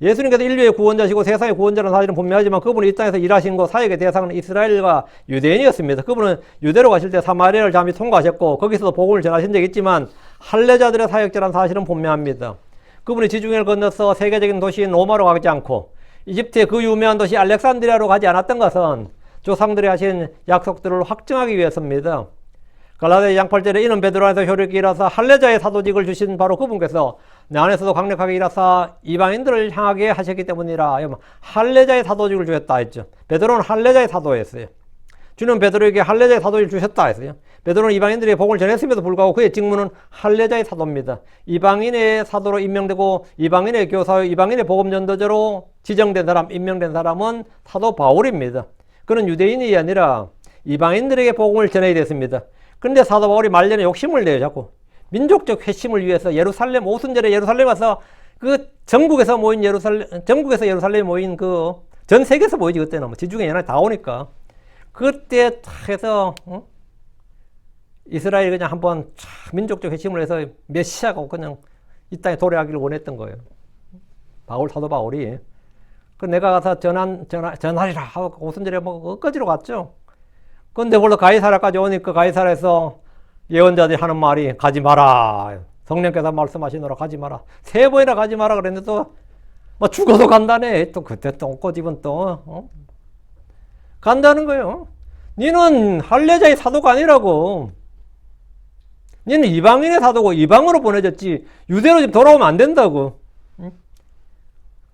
[SPEAKER 1] 예수님께서 인류의 구원자시고 세상의 구원자라는 사실은 분명하지만 그분이 이 땅에서 일하신 거 사역의 대상은 이스라엘과 유대인이었습니다. 그분은 유대로 가실 때 사마리아를 잠시 통과하셨고 거기서도 복음을 전하신 적이 있지만 할례자들의 사역자라는 사실은 분명합니다. 그분이 지중해를 건너서 세계적인 도시인 로마로 가지 않고 이집트의 그 유명한 도시 알렉산드리아로 가지 않았던 것은 조상들이 하신 약속들을 확증하기 위해서입니다. 갈라디아 2장 8절에 이는 베드로 안에서 효력이 일하사 할례자의 사도직을 주신 바로 그분께서 내 안에서도 강력하게 일하사 이방인들을 향하게 하셨기 때문이라. 할례자의 사도직을 주셨다 했죠. 베드로는 할례자의 사도였어요. 주는 베드로에게 할례자의 사도직을 주셨다 했어요. 베드로는 이방인들의 복음을 전했음에도 불구하고 그의 직무는 할례자의 사도입니다. 이방인의 사도로 임명되고 이방인의 교사요 이방인의 복음 전도자로 지정된 사람, 임명된 사람은 사도 바울입니다. 그는 유대인이 아니라 이방인들에게 복음을 전해야 됐습니다. 그런데 사도 바울이 말년에 욕심을 내요. 자꾸 민족적 회심을 위해서 예루살렘 오순절에 예루살렘 와서 그 전국에서 예루살렘에 모인 그 전 세계에서 모이지. 그때는 뭐 지중해 연합 다 오니까 그때 탁 해서 이스라엘이 그냥 한번 민족적 회심을 해서 메시아가 그냥 이 땅에 도래하기를 원했던 거예요. 사도 바울이. 그 내가 가서 전하리라 하고 오순절에 뭐 엇가지로 갔죠. 근데 원래 가이사라까지 오니까 가이사라에서 예언자들이 하는 말이 가지 마라. 성령께서 말씀하시노라 가지 마라. 3번이나 가지 마라 그랬는데 또 뭐 죽어도 간다네. 또 그때 또 꼬집은 또 간다는 거예요. 니는 할례자의 사도가 아니라고. 니는 이방인의 사도고 이방으로 보내졌지 유대로 지금 돌아오면 안 된다고.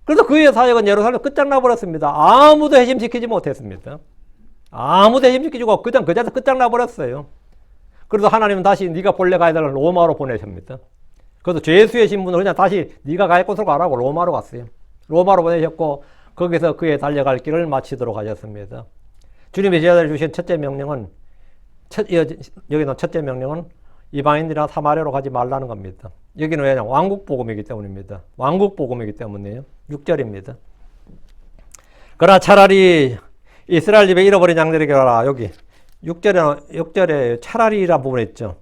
[SPEAKER 1] 그래서 그의 사역은 예루살렘 끝장나버렸습니다. 아무도 회심시키지 못했습니다. 아무도 회심시키고 그냥 그 자리에서 끝장나버렸어요. 그래서 하나님은 다시 네가 본래 가야 될 로마로 보내십니다. 그래서 죄수의 신분을 그냥 다시 네가 갈 곳으로 가라고 로마로 갔어요. 로마로 보내셨고 거기서 그의 달려갈 길을 마치도록 하셨습니다. 주님의 제자들이 주신 첫째 명령은 여기는 첫째 명령은 이방인들이나 사마리아로 가지 말라는 겁니다. 여기는 왜냐? 왕국복음이기 때문입니다. 왕국복음이기 때문이에요. 6절입니다. 그러나 차라리 이스라엘 집에 잃어버린 양들에게 가라. 여기 6절에 차라리라는 부분이 있죠.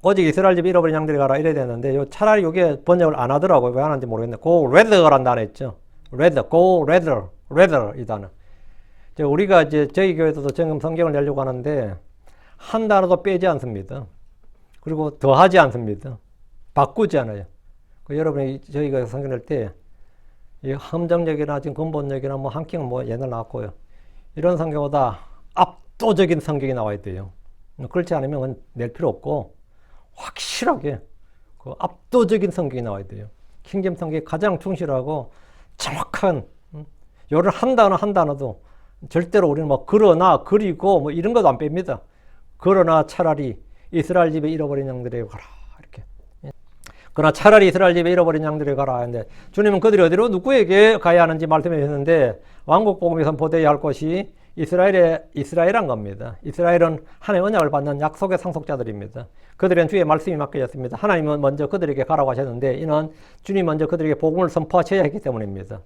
[SPEAKER 1] 오직 이스라엘 집 잃어버린 양들이 가라 이래야 되는데 요 차라리 이게 번역을 안 하더라고요. 왜 안 하는지 모르겠네. go rather라는 단어 있죠. rather, go rather 이 단어. 우리가 이제 저희 교회에서도 지금 성경을 내려고 하는데 한 단어도 빼지 않습니다. 그리고 더하지 않습니다. 바꾸지 않아요. 여러분이 저희가 성경 낼 때 이 함정역이나 지금 근본역이나 뭐 한경 뭐 옛날 나왔고요. 이런 성경보다 압도적인 성경이 나와야 돼요. 그렇지 않으면 낼 필요 없고 확실하게 그 압도적인 성경이 나와야 돼요. 킹잼 성경이 가장 충실하고 정확한 요를 한 단어도 절대로 우리는 뭐 그러나 그리고 뭐 이런 것도 안 뺍니다. 그러나 차라리 이스라엘 집에 잃어버린 양들에게 가라 이렇게. 그러나 차라리 이스라엘 집에 잃어버린 양들에게 가라 했는데 주님은 그들이 어디로 누구에게 가야 하는지 말씀해 주셨는데 왕국 복음이 선포되어야 할 것이 이스라엘한 겁니다. 이스라엘은 하나님의 언약을 받는 약속의 상속자들입니다. 그들은 주의 말씀이 맡겨졌습니다. 하나님은 먼저 그들에게 가라고 하셨는데 이는 주님 먼저 그들에게 복음을 선포하셔야 했기 때문입니다.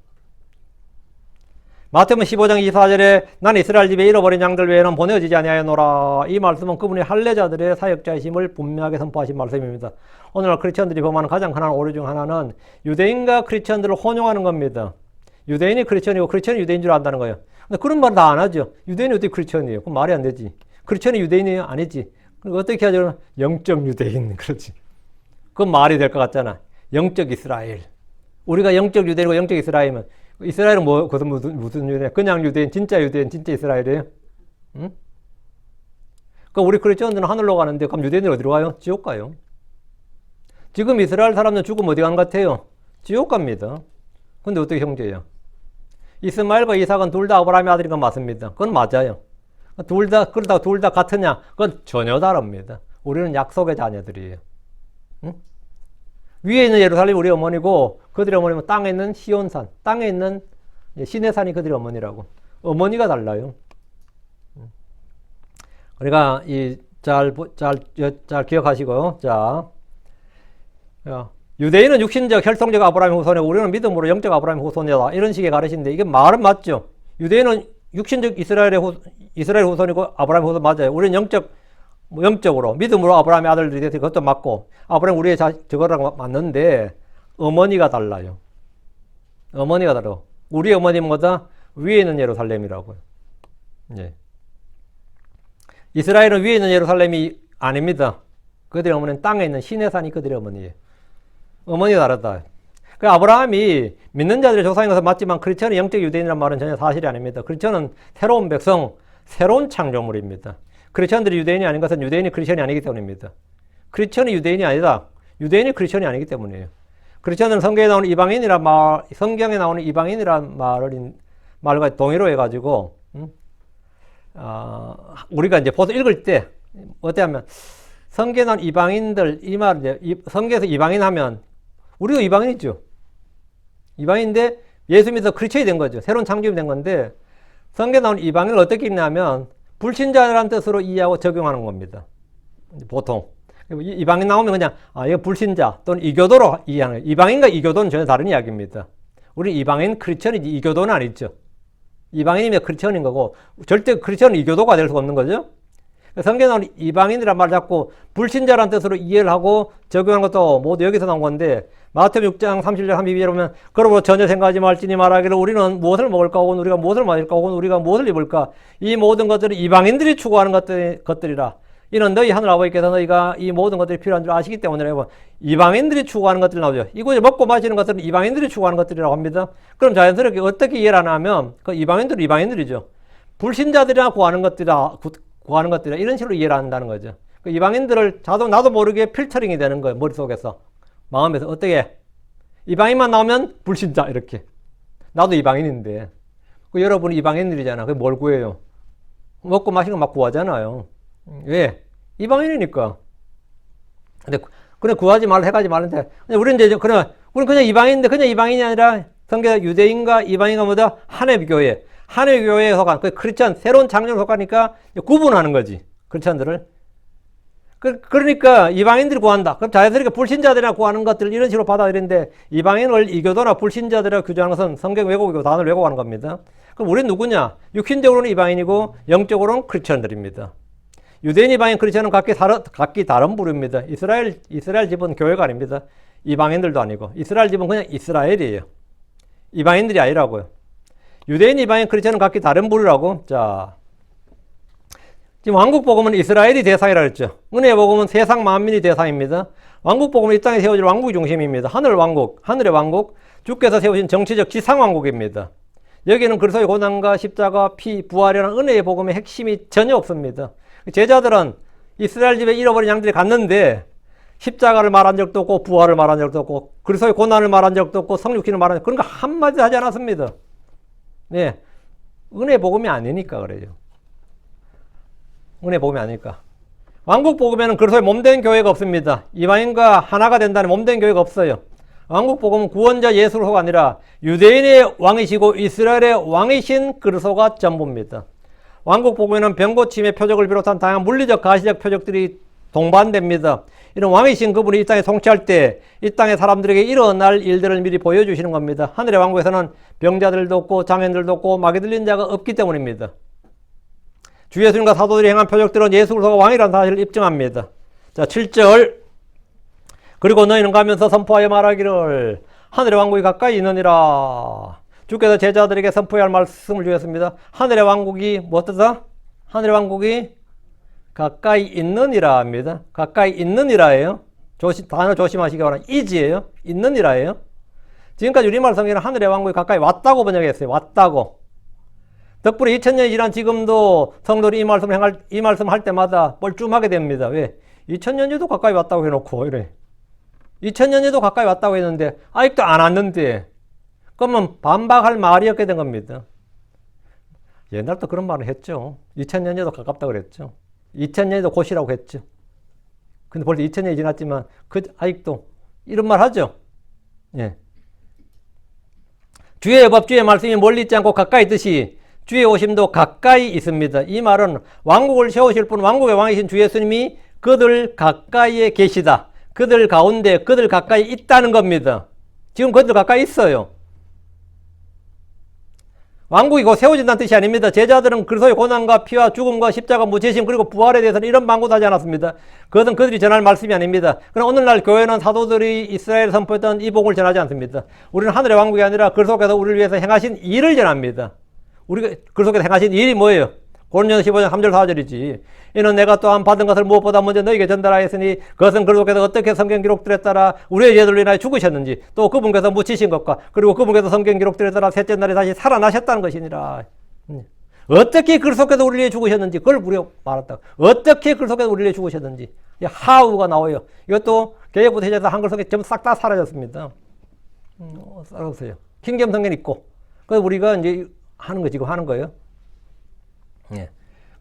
[SPEAKER 1] 마태복음 15장 24절에 난 이스라엘 집에 잃어버린 양들 외에는 보내어지지 아니하였노라. 이 말씀은 그분이 할례자들의 사역자이심을 분명하게 선포하신 말씀입니다. 오늘날 크리스천들이 범하는 가장 흔한 오류 중 하나는 유대인과 크리스천들을 혼용하는 겁니다. 유대인이 크리스천이고 크리스천이 유대인 줄 안다는 거예요. 근데 그런 말 다 안 하죠. 유대인이 어떻게 크리스천이에요? 그럼 말이 안 되지. 크리스천이 유대인이 아니지. 그럼 어떻게 하죠? 영적 유대인. 그렇지. 그건 말이 될 것 같잖아. 영적 이스라엘. 우리가 영적 유대인이고 영적 이스라엘이면 이스라엘은 뭐, 그것은 무슨 유대인? 그냥 유대인, 진짜 이스라엘이에요? 응? 그러니까 우리 크리스천들은 하늘로 가는데, 그럼 유대인들 어디로 가요? 지옥 가요. 지금 이스라엘 사람들 죽으면 어디 간 것 같아요? 지옥 갑니다. 근데 어떻게 형제예요? 이스마엘과 이삭은 둘 다 아브라함의 아들인 건 맞습니다. 그건 맞아요. 그러다가 둘 다 같으냐? 그건 전혀 다릅니다. 우리는 약속의 자녀들이에요. 응? 위에 있는 예루살렘이 우리 어머니고 그들의 어머니는 땅에 있는 시온산, 땅에 있는 시내산이 그들의 어머니라고. 어머니가 달라요. 그러니까 잘 기억하시고요. 자, 유대인은 육신적, 혈통적 아브라함의 후손이고 우리는 믿음으로 영적 아브라함의 후손이다. 이런 식의 가르치는데 이게 말은 맞죠. 유대인은 육신적 이스라엘 후손이고 아브라함의 후손 맞아요. 우리는 영적으로 믿음으로 아브라함의 아들들이 돼서 그것도 맞고 아브라함 우리의 저거랑 맞는데 어머니가 달라요. 어머니가 다르고 우리 어머니는 뭐다? 위에 있는 예루살렘이라고요. 예. 이스라엘은 위에 있는 예루살렘이 아닙니다. 그들의 어머니는 땅에 있는 시내산이 그들의 어머니예요. 어머니가 다르다. 그 아브라함이 믿는 자들의 조상인 것은 맞지만 크리스천이 영적 유대인이라는 말은 전혀 사실이 아닙니다. 크리스천은 새로운 백성, 새로운 창조물입니다. 크리스천들이 유대인이 아닌 것은 유대인이 크리스천이 아니기 때문입니다. 크리스천이 유대인이 아니다. 유대인이 크리스천이 아니기 때문이에요. 크리스천은 성경에 나오는 이방인이란 말과 동의로 해가지고, 우리가 이제 보통 읽을 때, 어때 하면, 성경에 나오는 이방인들, 이 말, 성경에서 이방인 하면, 우리도 이방인이죠. 이방인인데, 예수 믿어서 크리스천이 된 거죠. 새로운 창조이 된 건데, 성경에 나오는 이방인을 어떻게 읽냐면, 불신자라는 뜻으로 이해하고 적용하는 겁니다. 보통. 이방인 나오면 그냥, 이거 불신자 또는 이교도로 이해하는 거예요. 이방인과 이교도는 전혀 다른 이야기입니다. 우리 이방인 크리스천이지 이교도는 아니죠. 이방인이면 크리스천인 거고, 절대 크리스천은 이교도가 될 수가 없는 거죠. 성경에 나오는 이방인이란 말 자꾸 불신자라는 뜻으로 이해를 하고 적용하는 것도 모두 여기서 나온 건데, 마태복음 6장 30절 32절에 보면 그러므로 전혀 생각하지 말지니 말하기를 우리는 무엇을 먹을까 혹은 우리가 무엇을 마실까 혹은 우리가 무엇을 입을까 이 모든 것들은 이방인들이 추구하는 것들이라. 이는 너희 하늘 아버지께서 너희가 이 모든 것들이 필요한 줄 아시기 때문이라고. 이방인들이 추구하는 것들이 나오죠. 이곳에 먹고 마시는 것들은 이방인들이 추구하는 것들이라고 합니다. 그럼 자연스럽게 어떻게 이해를 하냐면 그 이방인들은 이방인들이죠. 불신자들이나 구하는 것들이라 이런 식으로 이해를 한다는 거죠. 그 이방인들을 나도 모르게 필터링이 되는 거예요. 머릿속에서. 마음에서. 어떻게? 이방인만 나오면 불신자 이렇게. 나도 이방인인데. 여러분이 이방인들이잖아. 그게 뭘 구해요? 먹고 마시는 거 막 구하잖아요. 왜? 이방인이니까. 근데 그래 구하지 말라 해가지 말는데 우리는 이제 우리는 그냥 이방인인데 그냥 이방인이 아니라 성경 유대인과 이방인과 뭐다? 하나의 교회. 하나의 교회에 속한 그 크리스천 새로운 창조에 속하니까 구분하는 거지. 크리스천들을. 그러니까 이방인들이 구한다. 그럼 자연스럽게 불신자들이나 구하는 것들 이런 식으로 받아들이는데 이방인을 이교도나 불신자들이라 규정하는 것은 성경 왜곡이고 단어를 왜곡하는 겁니다. 그럼 우리는 누구냐? 육신적으로는 이방인이고 영적으로는 크리스천들입니다. 유대인 이방인 크리스천은 각기 다른 부류입니다. 이스라엘 집은 교회가 아닙니다. 이방인들도 아니고 이스라엘 집은 그냥 이스라엘이에요. 이방인들이 아니라고요. 유대인 이방인 크리스천은 각기 다른 부류라고. 자, 지금 왕국복음은 이스라엘이 대상이라고 했죠. 은혜의 복음은 세상 만민이 대상입니다. 왕국복음은 이 땅에 세워질 왕국이 중심입니다. 하늘의 왕국, 주께서 세우신 정치적 지상왕국입니다. 여기는 그리스도의 고난과 십자가, 피, 부활이라는 은혜의 복음의 핵심이 전혀 없습니다. 제자들은 이스라엘 집에 잃어버린 양들이 갔는데 십자가를 말한 적도 없고 부활을 말한 적도 없고 그리스도의 고난을 말한 적도 없고 성육신을 말한 적도 없고 그런 거 한마디도 하지 않았습니다. 네, 은혜의 복음이 아니니까 그래요. 은혜의 복음이 아니니까. 왕국 복음에는 그리스도의 몸된 교회가 없습니다. 이방인과 하나가 된다는 몸된 교회가 없어요. 왕국 복음은 구원자 예수 그리스도가 아니라 유대인의 왕이시고 이스라엘의 왕이신 그리스도가 전부입니다. 왕국 복음에는 병고침의 표적을 비롯한 다양한 물리적 가시적 표적들이 동반됩니다. 이런 왕이신 그분이 이 땅에 통치할 때 이 땅의 사람들에게 일어날 일들을 미리 보여주시는 겁니다. 하늘의 왕국에서는 병자들도 없고 장애인들도 없고 마귀 들린 자가 없기 때문입니다. 주 예수님과 사도들이 행한 표적들은 예수 그리스도가 왕이라는 사실을 입증합니다. 자, 7절. 그리고 너희는 가면서 선포하여 말하기를 하늘의 왕국이 가까이 있느니라. 주께서 제자들에게 선포해야 할 말씀을 주셨습니다. 하늘의 왕국이 무엇이다? 하늘의 왕국이 가까이 있느니라 합니다. 가까이 있느니라예요. 단어 조심하시기 바랍니다. is예요. 있느니라예요. 지금까지 우리말 성경은 하늘의 왕국이 가까이 왔다고 번역했어요. 왔다고. 덕분에 2000년이 지난 지금도 성도들이 이 말씀을 할 때마다 뻘쭘하게 됩니다. 왜? 2000년에도 가까이 왔다고 해놓고 이래. 2000년에도 가까이 왔다고 했는데 아직도 안 왔는데 그러면 반박할 말이었게 된 겁니다. 옛날부터 그런 말을 했죠. 2000년에도 가깝다고 그랬죠. 2000년에도 곧이라고 했죠. 근데 벌써 2000년이 지났지만 아직도 이런 말 하죠. 예. 주의 법, 주의 말씀이 멀리 있지 않고 가까이 있듯이 주의 오심도 가까이 있습니다. 이 말은 왕국을 세우실 분, 왕국의 왕이신 주 예수님이 그들 가까이에 계시다. 그들 가운데, 그들 가까이 있다는 겁니다. 지금 그들 가까이 있어요. 왕국이 곧 세워진다는 뜻이 아닙니다. 제자들은 그리스도의 고난과 피와 죽음과 십자가 무죄심 그리고 부활에 대해서는 이런 방구도 하지 않았습니다. 그것은 그들이 전할 말씀이 아닙니다. 그러나 오늘날 교회는 사도들이 이스라엘에 선포했던 이 복음을 전하지 않습니다. 우리는 하늘의 왕국이 아니라 그리스도께서 우리를 위해서 행하신 일을 전합니다. 우리가 그리스도께서 행하신 일이 뭐예요? 고린도전서 15장 3절 4절이지. 이는 내가 또한 받은 것을 무엇보다 먼저 너에게 전달하였으니 그것은 그리스도께서 어떻게 성경 기록들에 따라 우리의 죄들로 인하여 죽으셨는지 또 그분께서 묻히신 것과 그리고 그분께서 성경 기록들에 따라 셋째 날에 다시 살아나셨다는 것이니라. 어떻게 그리스도께서 우리를 위해 죽으셨는지 그걸 우리가 말했다. 어떻게 그리스도께서 우리를 위해 죽으셨는지 how가 나와요. 이것도 개혁부터 해서 한글 성경 전부 싹 다 사라졌습니다. 써보세요. 킹제임 성경 있고 그래서 우리가 이제 하는 거 지금 하는 거예요. 예.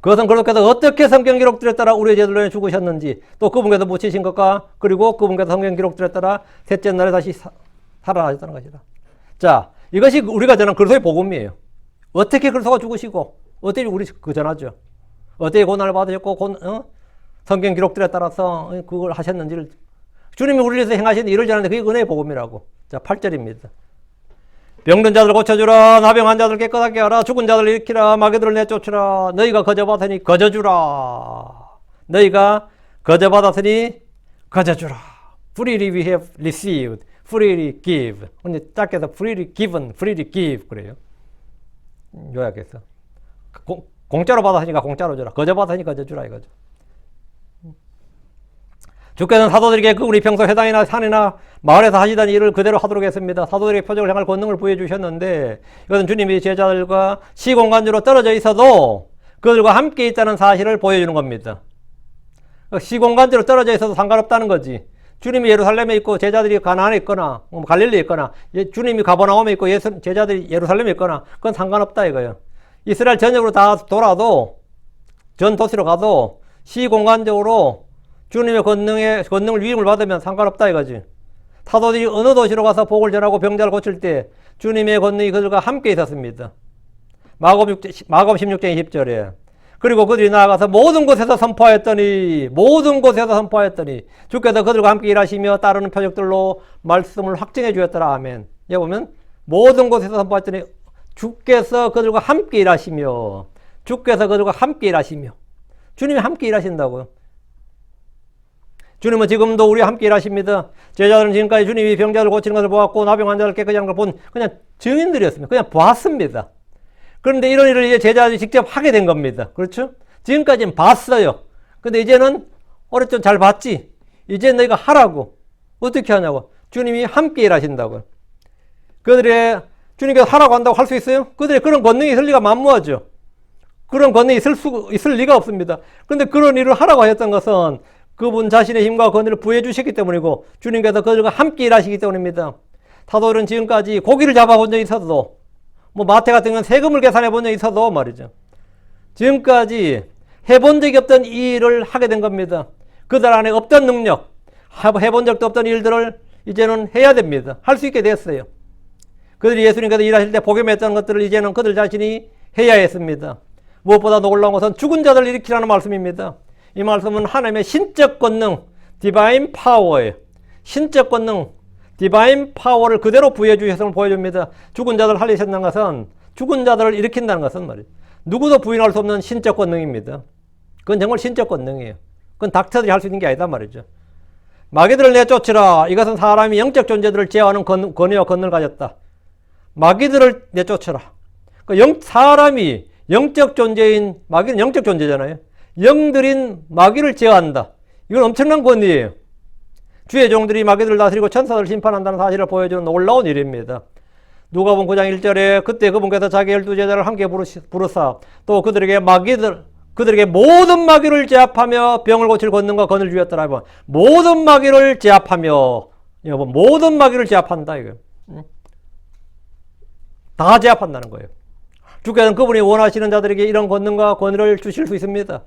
[SPEAKER 1] 그것은 그렇게도 어떻게 성경 기록들에 따라 우리의 죄들로 죽으셨는지 또 그분께서 묻히신 것과 그리고 그분께서 성경 기록들에 따라 셋째 날에 다시 살아나셨다는 것이다. 자, 이것이 우리가 전한 그리스도의 복음이에요. 어떻게 그리스도가 죽으시고 어떻게 우리 그 전하죠. 어떻게 고난을 받으셨고 성경 기록들에 따라서 그걸 하셨는지를 주님이 우리를 위해서 행하신 일을 전하는데 그게 은혜의 복음이라고. 자, 8절입니다. 병든 자들 고쳐주라. 나병한 자들 깨끗하게 하라. 죽은 자들 일으키라. 마귀들을 내쫓으라. 너희가 거저받으니 거저주라. 너희가 거저받았으니 거저주라. Freely we have received. Freely give. 근데 짧게 해서 freely given, freely give 그래요. 요약해서. 공짜로 받았으니까 공짜로 주라. 거저받았으니 거저주라 이거죠. 주께서는 사도들에게 우리 평소 회당이나 산이나 마을에서 하시던 일을 그대로 하도록 했습니다. 사도들에게 표적을 행할 권능을 부여주셨는데 이것은 주님이 제자들과 시공간으로 떨어져 있어도 그들과 함께 있다는 사실을 보여주는 겁니다. 시공간으로 떨어져 있어도 상관없다는 거지. 주님이 예루살렘에 있고 제자들이 가나안에 있거나 갈릴리에 있거나 주님이 가버나움에 있고 제자들이 예루살렘에 있거나 그건 상관없다 이거예요. 이스라엘 전역으로 다 돌아도 전 도시로 가도 시공간적으로 주님의 권능을 위임을 받으면 상관없다 이거지. 사도들이 어느 도시로 가서 복을 전하고 병자를 고칠 때 주님의 권능이 그들과 함께 있었습니다. 마가복음 16장 20절에 그리고 그들이 나아가서 모든 곳에서 선포하였더니 주께서 그들과 함께 일하시며 따르는 표적들로 말씀을 확증해 주었더라. 아멘. 여기 보면 모든 곳에서 선포하였더니 주께서 그들과 함께 일하시며 주님이 함께 일하신다고요. 주님은 지금도 우리와 함께 일하십니다. 제자들은 지금까지 주님이 병자를 고치는 것을 보았고 나병 환자를 깨끗이 하는 걸 본 그냥 증인들이었습니다. 그냥 보았습니다. 그런데 이런 일을 이제 제자들이 직접 하게 된 겁니다. 그렇죠? 지금까지는 봤어요. 근데 이제는 어렸죠? 잘 봤지? 이제 너희가 하라고. 어떻게 하냐고. 주님이 함께 일하신다고요. 그들의 주님께서 하라고 한다고 할 수 있어요? 그들의 그런 권능이 있을 리가 만무하죠. 그런 권능이 있을 리가 없습니다. 그런데 그런 일을 하라고 하셨던 것은 그분 자신의 힘과 권위를 부여해 주셨기 때문이고 주님께서 그들과 함께 일하시기 때문입니다. 사도들은 지금까지 고기를 잡아본 적이 있어도 뭐 마태 같은 건 세금을 계산해 본 적이 있어도 말이죠. 지금까지 해본 적이 없던 이 일을 하게 된 겁니다. 그들 안에 없던 능력, 해본 적도 없던 일들을 이제는 해야 됩니다. 할 수 있게 됐어요. 그들이 예수님께서 일하실 때 복음했던 것들을 이제는 그들 자신이 해야 했습니다. 무엇보다 놀라운 것은 죽은 자들을 일으키라는 말씀입니다. 이 말씀은 하나님의 신적 권능, 디바인 파워예요. 신적 권능, 디바인 파워를 그대로 부여해 주셨음을 보여줍니다. 죽은 자들을 살리신다는 것은 죽은 자들을 일으킨다는 것은 말이에요. 누구도 부인할 수 없는 신적 권능입니다. 그건 정말 신적 권능이에요. 그건 닥터들이 할 수 있는 게 아니다 말이죠. 마귀들을 내쫓으라. 이것은 사람이 영적 존재들을 제어하는 권위와 권능을 가졌다. 마귀들을 내쫓으라. 사람이 영적 존재인 마귀는 영적 존재잖아요. 영들인 마귀를 제어한다. 이건 엄청난 권위예요. 주의 종들이 마귀들을 다스리고 천사들을 심판한다는 사실을 보여주는 놀라운 일입니다. 누가복음 9장 1절에 그때 그분께서 자기 12제자를 함께 부르사 또 그들에게 모든 마귀를 제압하며 병을 고칠 권능과 권을 주셨더라. 모든 마귀를 제압하며 모든 마귀를 제압한다. 이거. 다 제압한다는 거예요. 주께서는 그분이 원하시는 자들에게 이런 권능과 권위를 주실 수 있습니다.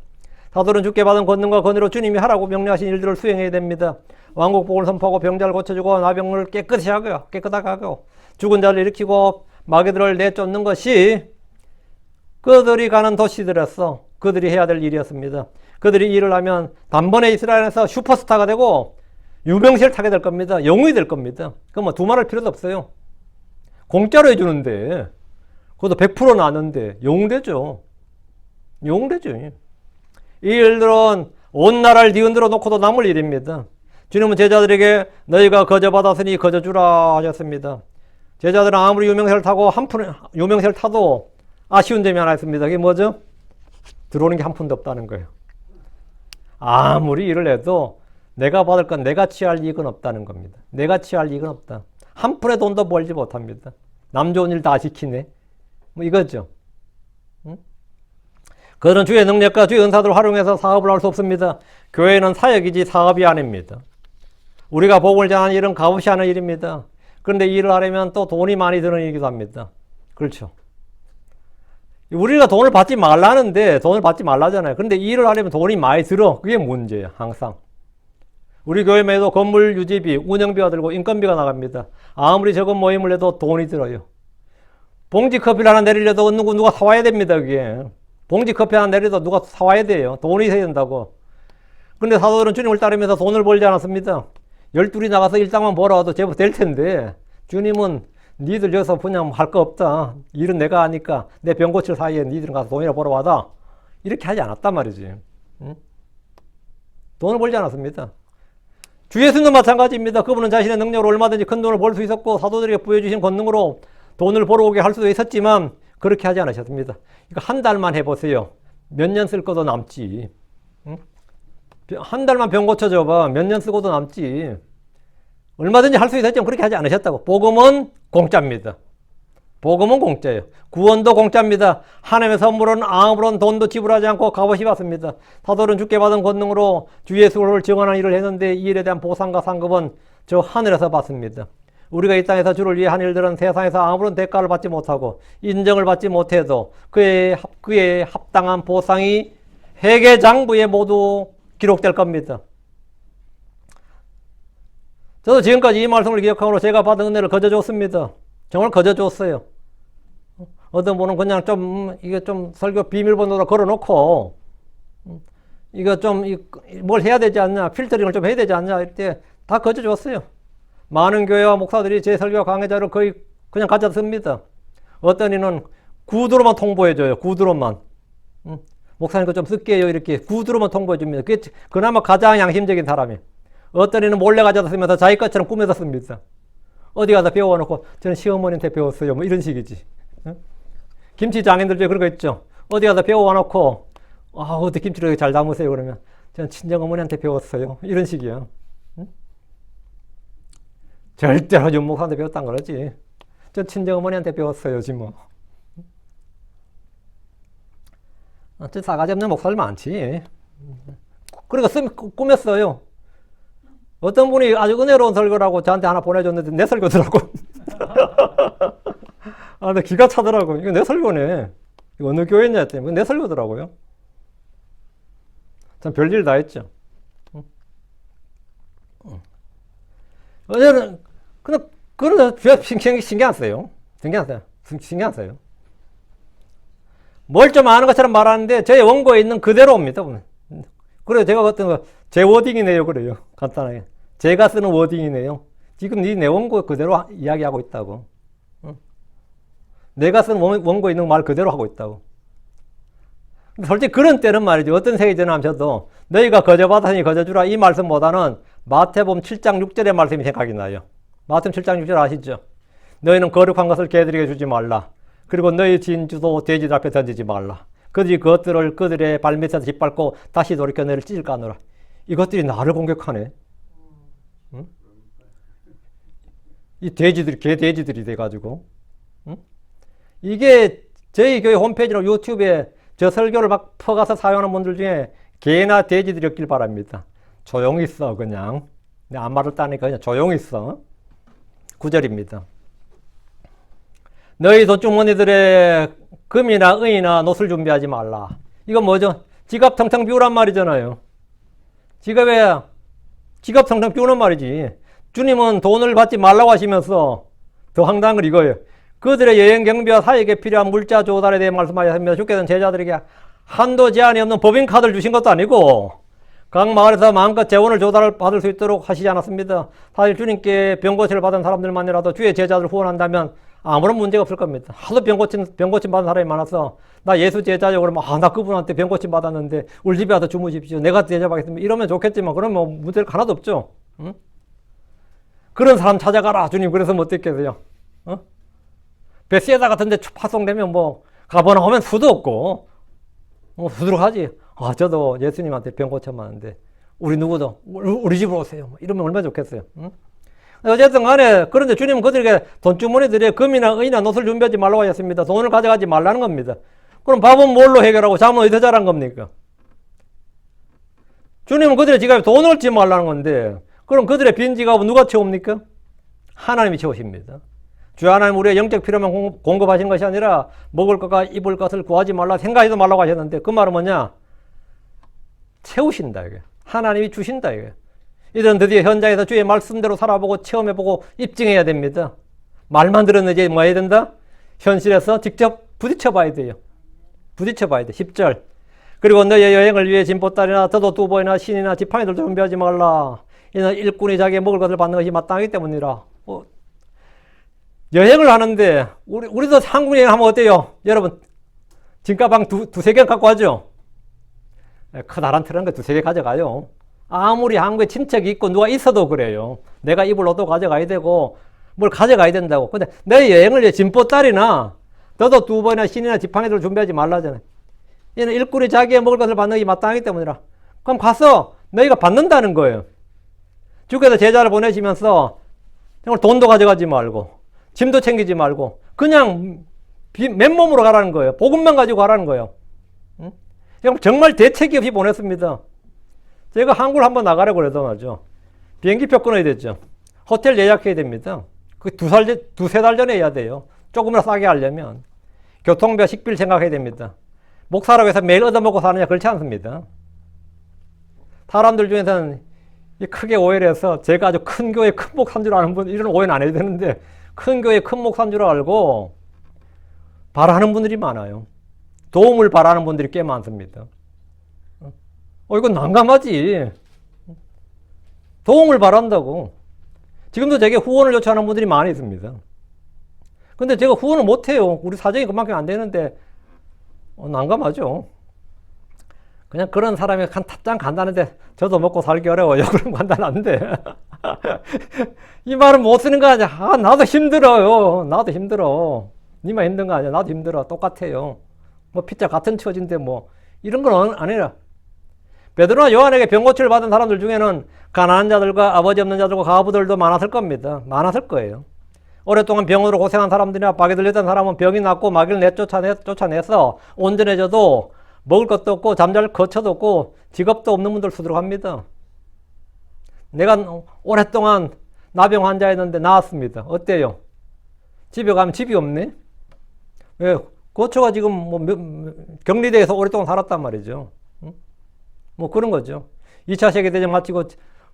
[SPEAKER 1] 사도는 주께 받은 권능과 권위로 주님이 하라고 명령하신 일들을 수행해야 됩니다. 왕국복을 선포하고 병자를 고쳐주고 나병을 깨끗하게 하고 죽은 자를 일으키고 마귀들을 내쫓는 것이 그들이 가는 도시들에서 그들이 해야 될 일이었습니다. 그들이 일을 하면 단번에 이스라엘에서 슈퍼스타가 되고 유명세를 타게 될 겁니다. 영웅이 될 겁니다. 그럼 뭐 두말할 필요도 없어요. 공짜로 해주는데 그것도 100% 나는데 영웅되죠. 영웅되죠. 이 일들은 온 나라를 뒤흔들어 놓고도 남을 일입니다. 주님은 제자들에게 너희가 거저 받았으니 거저 주라 하셨습니다. 제자들은 아무리 유명세를 타도 아쉬운 점이 하나 있습니다. 그게 뭐죠? 들어오는 게 한 푼도 없다는 거예요. 아무리 일을 해도 내가 받을 건 내가 취할 이익은 없다는 겁니다. 내가 취할 이익은 없다. 한 푼의 돈도 벌지 못합니다. 남 좋은 일 다 시키네. 뭐 이거죠. 응? 그들은 주의 능력과 주의 은사들을 활용해서 사업을 할 수 없습니다. 교회는 사역이지 사업이 아닙니다. 우리가 복음을 전하는 일은 값없이 하는 일입니다. 그런데 이 일을 하려면 또 돈이 많이 드는 일이기도 합니다. 그렇죠. 우리가 돈을 받지 말라는데 돈을 받지 말라잖아요. 그런데 이 일을 하려면 돈이 많이 들어. 그게 문제예요. 항상. 우리 교회에도 건물 유지비, 운영비가 들고 인건비가 나갑니다. 아무리 적은 모임을 해도 돈이 들어요. 봉지 커피를 하나 내리려도 누가 사와야 됩니다. 그게. 봉지 커피 하나 내려도 누가 사와야 돼요. 돈이 있어야 된다고. 그런데 사도들은 주님을 따르면서 돈을 벌지 않았습니다. 12이 나가서 일당만 벌어와도 제법 될 텐데 주님은 니들 여기서 그냥 할 거 없다. 일은 내가 하니까 내 병 고칠 사이에 니들은 가서 돈이나 벌어와다. 이렇게 하지 않았단 말이지. 응? 돈을 벌지 않았습니다. 주 예수님도 마찬가지입니다. 그분은 자신의 능력으로 얼마든지 큰 돈을 벌 수 있었고 사도들에게 부여주신 권능으로 돈을 벌어오게 할 수도 있었지만 그렇게 하지 않으셨습니다. 이거 한 달만 해보세요. 몇 년 쓸 것도 남지. 응? 한 달만 병 고쳐줘봐. 몇 년 쓰고도 남지. 얼마든지 할 수 있었지만 그렇게 하지 않으셨다고. 복음은 공짜입니다. 복음은 공짜예요. 구원도 공짜입니다. 하나님의 선물은 아무런 돈도 지불하지 않고 값없이 받습니다. 사도는 주께 받은 권능으로 주 예수를 증언하는 일을 했는데 이 일에 대한 보상과 상급은 저 하늘에서 받습니다. 우리가 이 땅에서 주를 위해 한 일들은 세상에서 아무런 대가를 받지 못하고 인정을 받지 못해도 그에 합당한 보상이 회계장부에 모두 기록될 겁니다. 저도 지금까지 이 말씀을 기억함으로 제가 받은 은혜를 거저 줬습니다. 정말 거저 줬어요. 어떤 분은 그냥 이게 좀 설교 비밀번호로 걸어놓고, 이거 뭘 해야 되지 않냐, 필터링을 좀 해야 되지 않냐, 이때 다 거저 줬어요. 많은 교회와 목사들이 제 설교 강의자를 거의 그냥 가져다 씁니다. 어떤 이는 구두로만 통보해줘요. 구두로만. 목사님 그거 좀 쓸게요. 이렇게 구두로만 통보해 줍니다. 그게 그나마 가장 양심적인 사람이에요. 어떤 애는 몰래 가져다 쓰면서 자기 것처럼 꾸며서 씁니다. 어디 가서 배워놓고 저는 시어머니한테 배웠어요. 뭐 이런 식이지. 응? 김치 장인들 중에 그런 거 있죠. 어디 가서 배워놓고 어떻게 김치를 이렇게 잘 담으세요. 그러면 저는 친정어머니한테 배웠어요. 이런 식이야. 응? 절대로 윤목사한테 배웠다는 거지. 전 친정어머니한테 배웠어요. 지금 뭐. 싸가지 없는 목사들 많지. 그러니까 꾸몄어요. 어떤 분이 아주 은혜로운 설교라고 저한테 하나 보내줬는데 내 설교더라고. 나 기가 차더라고. 이거 내 설교네. 이거 어느 교회냐 했더니 내 설교더라고요. 참 별일 다 했죠. 어제는 그런 신경 안 써요. 신경 안 써요. 뭘 좀 아는 것처럼 말하는데 제 원고에 있는 그대로 옵니다. 그래서 제가 어떤 거 제 워딩이네요. 그래요. 간단하게. 제가 쓰는 워딩이네요. 지금 내 원고 그대로 이야기하고 있다고. 내가 쓴 원고에 있는 말 그대로 하고 있다고. 솔직히 그런 때는 말이죠. 어떤 세계 전하면 저도 너희가 거저받았으니 거저주라 이 말씀보다는 마태복음 7장 6절의 말씀이 생각이 나요. 마태복음 7장 6절 아시죠? 너희는 거룩한 것을 개들에게 주지 말라. 그리고 너희 진주도 돼지들 앞에 던지지 말라. 그들이 그것들을 그들의 발밑에서 짓밟고 다시 돌이켜 너희를 찢을까 하노라. 이것들이 나를 공격하네. 응? 이 돼지들이 개 돼지들이 돼가지고. 응? 이게 저희 교회 홈페이지나 유튜브에 저 설교를 막 퍼가서 사용하는 분들 중에 개나 돼지들이었길 바랍니다. 조용히 있어 그냥. 내 아무 말을 따니까 그냥 조용히 있어. 9절입니다. 너희 돗주머니들의 금이나 은이나 놋을 준비하지 말라. 이건 뭐죠? 지갑 텅텅 비우란 말이잖아요. 지갑 텅텅 비우는 말이지. 주님은 돈을 받지 말라고 하시면서 더 황당한 건 이거예요. 그들의 여행 경비와 사역에 필요한 물자 조달에 대해 말씀하셨습니다. 주께서는 제자들에게 한도 제한이 없는 법인카드를 주신 것도 아니고 각 마을에서 마음껏 재원을 조달을 받을 수 있도록 하시지 않았습니다. 사실 주님께 병고침을 받은 사람들만이라도 주의 제자들을 후원한다면 아무런 문제가 없을 겁니다. 하도 병고침 받은 사람이 많아서 나 예수 제자죠. 그러면 나 그분한테 병고침 받았는데 우리 집에 와서 주무십시오. 내가 대접하겠습니다. 이러면 좋겠지만 그러면 뭐 문제가 하나도 없죠. 응? 그런 사람 찾아가라. 주님 그래서 뭐 어떻겠어요? 베세다 같은 데 파송되면 뭐 가보나 오면 수도 없고 수두룩 하지. 저도 예수님한테 병 고쳐봤는데 우리 누구도 우리 집으로 오세요. 이러면 얼마나 좋겠어요. 응? 어쨌든 간에 그런데 주님은 그들에게 돈주머니들의 금이나 은이나 놋을 준비하지 말라고 하셨습니다. 돈을 가져가지 말라는 겁니다. 그럼 밥은 뭘로 해결하고 잠은 어디서 자란 겁니까? 주님은 그들의 지갑에 돈을 넣지 말라는 건데 그럼 그들의 빈 지갑은 누가 채웁니까? 하나님이 채우십니다. 주 하나님 우리의 영적 필요만 공급하신 것이 아니라 먹을 것과 입을 것을 구하지 말라 생각하지도 말라고 하셨는데 그 말은 뭐냐? 채우신다 이게. 하나님이 주신다 이게. 이들은 드디어 현장에서 주의 말씀대로 살아보고 체험해보고 입증해야 됩니다. 말만 들었는데 이제 뭐 해야 된다? 현실에서 직접 부딪혀봐야 돼요. 부딪혀봐야 돼. 10절. 그리고 너의 여행을 위해 진보딸이나 더도두보이나 신이나 지팡이들 준비하지 말라. 이는 일꾼이 자기의 먹을 것을 받는 것이 마땅하기 때문이라. 여행을 하는데 우리도 한국 여행 하면 어때요? 여러분 짐가방 두세 개 갖고 가죠? 커다란 트렁크 두세 개 가져가요. 아무리 한국에 친척이 있고 누가 있어도 그래요. 내가 입을 옷도 가져가야 되고 뭘 가져가야 된다고. 근데 내 여행을 위해 짐보딸이나 더도두보이나 신이나 지팡이들을 준비하지 말라잖아요. 얘는 일꾼이 자기의 먹을 것을 받는 게 마땅하기 때문이라. 그럼 가서 너희가 받는다는 거예요. 주께서 제자를 보내시면서 정말 돈도 가져가지 말고 짐도 챙기지 말고 그냥 맨몸으로 가라는 거예요. 복음만 가지고 가라는 거예요. 응? 정말 대책이 없이 보냈습니다. 제가 한국을 한번 나가려고 그래도 말이죠. 비행기표 끊어야 되죠. 호텔 예약해야 됩니다. 그 두세 달 전에 해야 돼요. 조금이라도 싸게 하려면. 교통비, 식비를 생각해야 됩니다. 목사라고 해서 매일 얻어먹고 사느냐 그렇지 않습니다. 사람들 중에서는 크게 오해를 해서 제가 아주 큰 교회 큰 목사인 줄 아는 분 이런 오해는 안 해야 되는데 큰 교회 큰 목사인 줄 알고 바라는 분들이 많아요. 도움을 바라는 분들이 꽤 많습니다. 이건 난감하지. 도움을 바란다고. 지금도 제게 후원을 요청하는 분들이 많이 있습니다. 근데 제가 후원을 못해요. 우리 사정이 그만큼 안 되는데 난감하죠. 그냥 그런 사람이 참 간단한데 저도 먹고 살기 어려워요. 그럼 간단한데 이 말은 못 쓰는 거 아니야. 아, 나도 힘들어요. 나도 힘들어. 니만 힘든 거 아니야. 나도 힘들어. 똑같아요. 뭐 피자 같은 처지인데 뭐 이런 건 아니라. 베드로나 요한에게 병 고침을 받은 사람들 중에는 가난한 자들과 아버지 없는 자들과 과부들도 많았을 겁니다. 많았을 거예요. 오랫동안 병으로 고생한 사람들이나 마귀 들렸던 사람은 병이 낫고 마귀를 쫓아내서 온전해져도 먹을 것도 없고 잠잘 거처도 없고 직업도 없는 분들 수두룩합니다. 내가 오랫동안 나병 환자였는데 나았습니다. 어때요? 집에 가면 집이 없네? 왜? 거처가 지금 뭐 격리돼서 오랫동안 살았단 말이죠. 뭐 그런 거죠. 2차 세계대전 마치고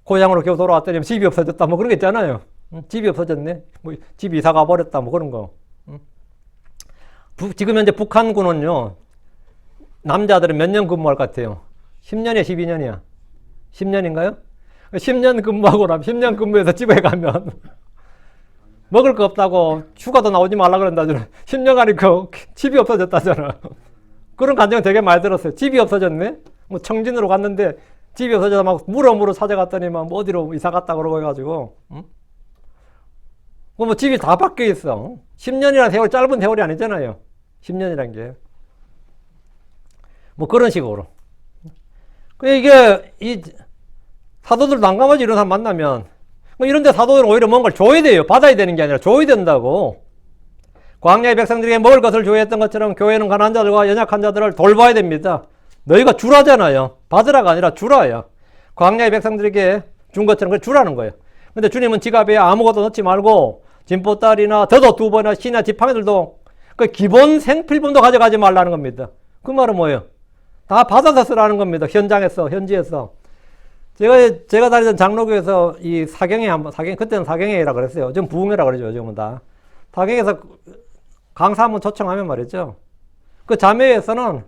[SPEAKER 1] 고향으로 겨우 돌아왔더니 집이 없어졌다. 뭐 그런 게 있잖아요. 집이 없어졌네. 뭐 집이 이사 가버렸다. 뭐 그런 거. 지금 현재 북한군은요. 남자들은 몇 년 근무할 것 같아요? 10년이야, 12년이야? 10년인가요? 10년 근무하고 나면 10년 근무해서 집에 가면 먹을 거 없다고 휴가도 나오지 말라 그런다잖아. 10년간이 그 집이 없어졌다잖아. 그런 감정 되게 많이 들었어요. 집이 없어졌네? 뭐 청진으로 갔는데 집이 없어져서 막 물어 찾아갔더니만 뭐 어디로 이사 갔다 그러고 해가지고, 응? 뭐 집이 다 바뀌어 있어. 10년이라는 세월 짧은 세월이 아니잖아요. 10년이란 게. 뭐 그런 식으로. 이게 이 사도들 난감하지 이런 사람 만나면 이런 데 사도들은 오히려 뭔가를 줘야 돼요. 받아야 되는 게 아니라 줘야 된다고. 광야의 백성들에게 먹을 것을 줘야 했던 것처럼 교회는 가난한 자들과 연약한 자들을 돌봐야 됩니다. 너희가 주라잖아요. 받으라가 아니라 주라요. 광야의 백성들에게 준 것처럼 주라는 거예요. 근데 주님은 지갑에 아무것도 넣지 말고 진보딸이나 더도 두 번이나 신이나 지팡이들도 그 기본 생필품도 가져가지 말라는 겁니다. 그 말은 뭐예요? 다 받아서 쓰라는 겁니다. 현지에서. 제가 다니던 장로교에서 이 그때는 사경회라 그랬어요. 지금 부흥회라 그러죠. 요즘은 다. 사경에서 강사 한번 초청하면 말이죠. 그 자매에서는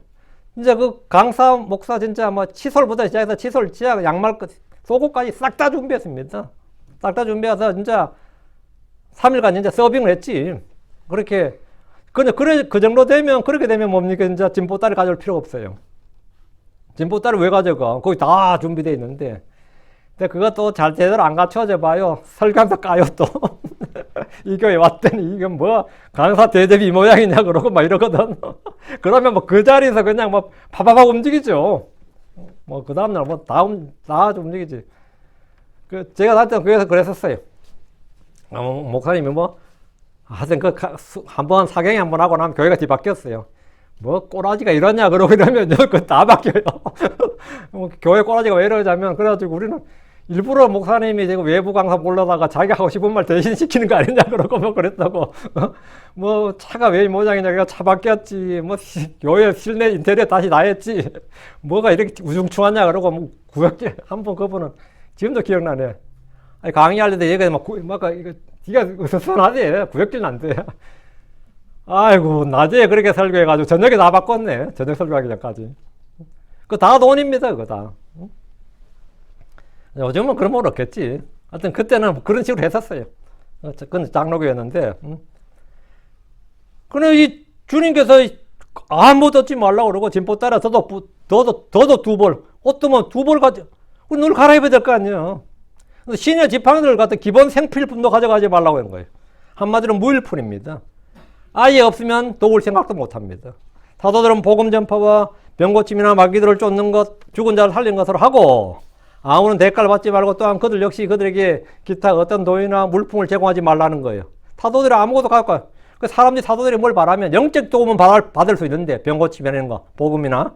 [SPEAKER 1] 진짜 그 강사 목사 진짜 뭐 칫솔부터 시작해서 칫솔, 치약, 양말, 속옷까지 싹 다 준비했습니다. 싹 다 준비해서 진짜 3일간 진짜 서빙을 했지. 그렇게. 근데 그 정도 되면, 그렇게 되면 뭡니까? 진짜 진보딸을 가져올 필요가 없어요. 진보딸을 왜 가져가? 거기 다 준비되어 있는데. 근데 그것도 잘 제대로 안 갖춰져 봐요. 설교하면서 까요 또. 이 교회 왔더니 이게 뭐 강사 대접이 이 모양이냐 그러고 막 이러거든. 그러면 뭐 그 자리에서 그냥 뭐 파바박 움직이죠. 뭐 그 다음날 뭐 다 움직이지. 제가 다닐 때 교회에서 그랬었어요. 목사님이 뭐 하여튼 한번 사경에 한번 하고 나면 교회가 뒤바뀌었어요. 뭐 꼬라지가 이러냐 그러고 이러면 그거 다 바뀌어요. 교회 꼬라지가 왜 이러냐면 그래가지고 우리는 일부러 목사님이 지금 외부 강사 몰라다가 자기가 하고 싶은 말 대신 시키는 거 아니냐 그러고 뭐 그랬다고. 뭐 차가 왜 이 모양이냐 그냥 차 바뀌었지. 뭐 교회 실내 인테리어 다시 다 했지. 뭐가 이렇게 우중충하냐 그러고 뭐 구역질 한번 그분은 지금도 기억나네. 아니 강의할 때 얘가 막 이거 네가 선선하대. 구역질 난대. 아이고 낮에 그렇게 설교해가지고 저녁에 다 바꿨네. 저녁 설교하기 전까지. 그거 다 돈입니다. 그거 다. 요즘은 그런 건 없겠지. 하여튼 그때는 그런 식으로 했었어요. 그건 장로교였는데. 근데 이 주님께서 아무것도 얻지 말라고 그러고 진보 따라 더도 두 벌. 어떠면 두 벌 가져. 늘 갈아입어야 될 거 아니야. 신의 지팡이들 같은 기본 생필품도 가져가지 말라고 하는 거예요. 한마디로 무일푼입니다. 아예 없으면 도울 생각도 못 합니다. 사도들은 복음 전파와 병고침이나 마귀들을 쫓는 것, 죽은 자를 살린 것으로 하고 아무런 대가를 받지 말고 또한 그들 역시 그들에게 기타 어떤 도이나 물품을 제공하지 말라는 거예요. 사도들이 아무것도 갖고 와요. 그 사도들이 뭘 바라면 영적 도움은 받을 수 있는데 병고침이라는 거, 복음이나.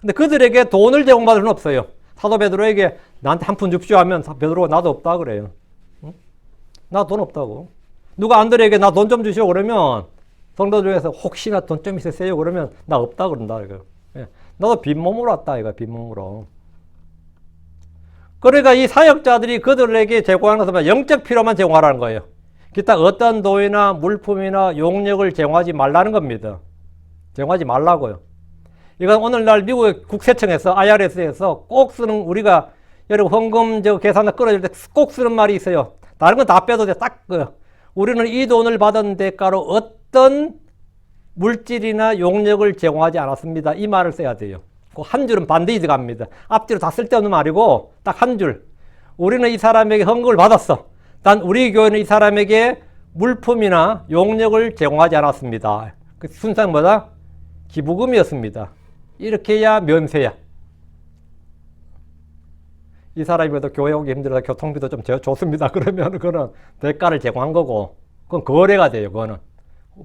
[SPEAKER 1] 근데 그들에게 돈을 제공받을 수는 없어요. 사도 베드로에게 나한테 한 푼 줍시오 하면 베드로가 나도 없다 그래요. 응? 나 돈 없다고. 누가 안드레에게 나 돈 좀 주시오 그러면 성도 중에서 혹시나 돈 좀 있으세요 그러면 나 없다 그런다 이거. 예. 나도 빈몸으로 왔다 이거 빈몸으로. 그러니까 이 사역자들이 그들에게 제공하는 것은 영적 필요만 제공하라는 거예요. 기타 어떤 도이나 물품이나 용력을 제공하지 말라는 겁니다. 제공하지 말라고요. 이건 오늘날 미국의 국세청에서 IRS에서 꼭 쓰는 우리가 여러분 헌금 계산을 끌어줄 때 꼭 쓰는 말이 있어요. 다른 건 다 빼도 돼. 딱 우리는 이 돈을 받은 대가로 어떤 물질이나 용력을 제공하지 않았습니다. 이 말을 써야 돼요. 그 한 줄은 반드시 들어갑니다. 앞뒤로 다 쓸데없는 말이고 딱 한 줄. 우리는 이 사람에게 헌금을 받았어. 단 우리 교회는 이 사람에게 물품이나 용역을 제공하지 않았습니다. 그 순서는 뭐다? 기부금이었습니다. 이렇게 해야 면세야. 이 사람이 그래도 교회 오기 힘들어서 교통비도 좀 줬습니다. 그러면 그거는 대가를 제공한 거고, 그건 거래가 돼요. 그거는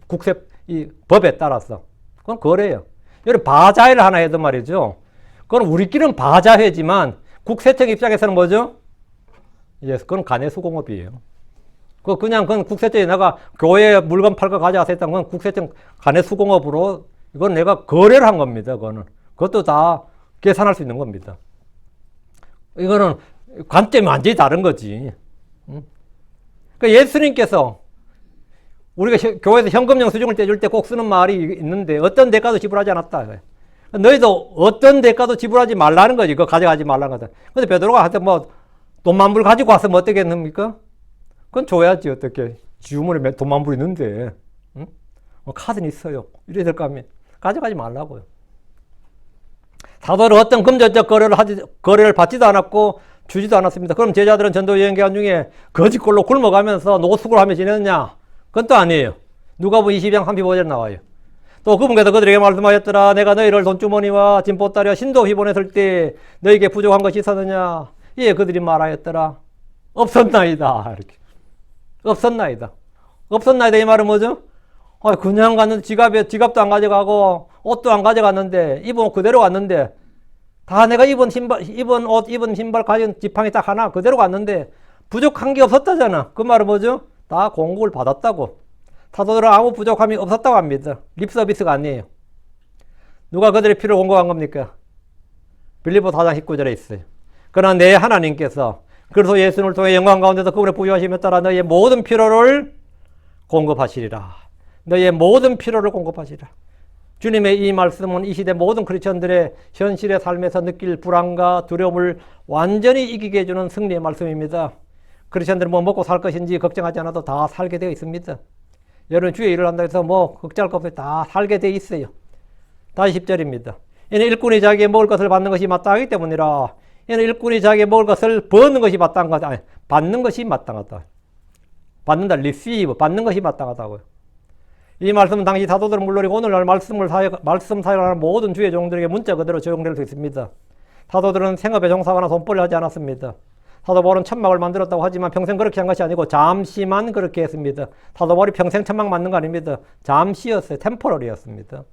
[SPEAKER 1] 국세 이 법에 따라서 그건 거래예요. 여기 바자회를 하나 해도 말이죠. 그건 우리끼리는 바자회지만 국세청 입장에서는 뭐죠? 예, 그건 간해수공업이에요. 그건 국세청에 내가 교회 물건 팔고 가져가서 했던 건 국세청 간해수공업으로 이건 내가 거래를 한 겁니다. 그것도 다 계산할 수 있는 겁니다. 이거는 관점이 완전히 다른 거지. 그러니까 예수님께서 우리가 교회에서 현금 영수증을 떼줄 때 꼭 쓰는 말이 있는데 어떤 대가도 지불하지 않았다. 너희도 어떤 대가도 지불하지 말라는 거지. 그거 가져가지 말라는 거다. 근데 베드로가 하여튼 뭐 돈 만불 가지고 왔으면 어떻게 했습니까? 그건 줘야지. 어떻게 주머니에 돈 만불 있는데 응? 뭐 카드는 있어요. 이래야 될 거 아니에요. 가져가지 말라고요. 사도는 어떤 금전적 거래를 받지도 않았고 주지도 않았습니다. 그럼 제자들은 전도 여행 기간 중에 거짓골로 굶어가면서 노숙을 하며 지냈느냐? 그건 또 아니에요. 누가복음 22장 35절 나와요. 또 그분께서 그들에게 말씀하셨더라. 내가 너희를 돈주머니와 진보따리와 신도휘 보냈을 때 너희에게 부족한 것이 있었느냐? 예, 그들이 말하였더라. 없었나이다. 이렇게. 없었나이다. 없었나이다. 이 말은 뭐죠? 그냥 갔는데 지갑도 안 가져가고 옷도 안 가져갔는데 입은 옷 그대로 갔는데 다 내가 입은 옷, 입은 신발 가진 지팡이 딱 하나 그대로 갔는데 부족한 게 없었다잖아. 그 말은 뭐죠? 다 공급을 받았다고. 사도들은 아무 부족함이 없었다고 합니다. 립서비스가 아니에요. 누가 그들의 필요를 공급한 겁니까? 빌립보 4장 19절에 있어요. 그러나 내 하나님께서 그래서 예수님을 통해 영광 가운데서 그분의 부유하심에 따라 너희의 모든 필요를 공급하시리라. 너희의 모든 필요를 공급하시리라. 주님의 이 말씀은 이 시대 모든 크리스천들의 현실의 삶에서 느낄 불안과 두려움을 완전히 이기게 해주는 승리의 말씀입니다. 크리스천들은 뭐 먹고 살 것인지 걱정하지 않아도 다 살게 되어 있습니다. 여러분 주의 일을 한다 해서 뭐 걱정할 것 없이 다 살게 되어 있어요. 다시 10절입니다. 이는 일꾼이 자기의 먹을 것을 받는 것이 마땅하기 때문이라. 이는 일꾼이 자기의 먹을 것을 버는 것이 마땅하다. 아니, 받는 것이 마땅하다. 받는다. receive. 받는 것이 마땅하다고요. 이 말씀은 당시 사도들은 물론이고 오늘날 말씀 사역하는 모든 주의 종들에게 문자 그대로 적용될 수 있습니다. 사도들은 생업에 종사하거나 돈벌이를 하지 않았습니다. 사도 바울은 천막을 만들었다고 하지만 평생 그렇게 한 것이 아니고 잠시만 그렇게 했습니다. 사도 바울이 평생 천막 만든 거 아닙니다. 잠시였어요. 템포러리였습니다.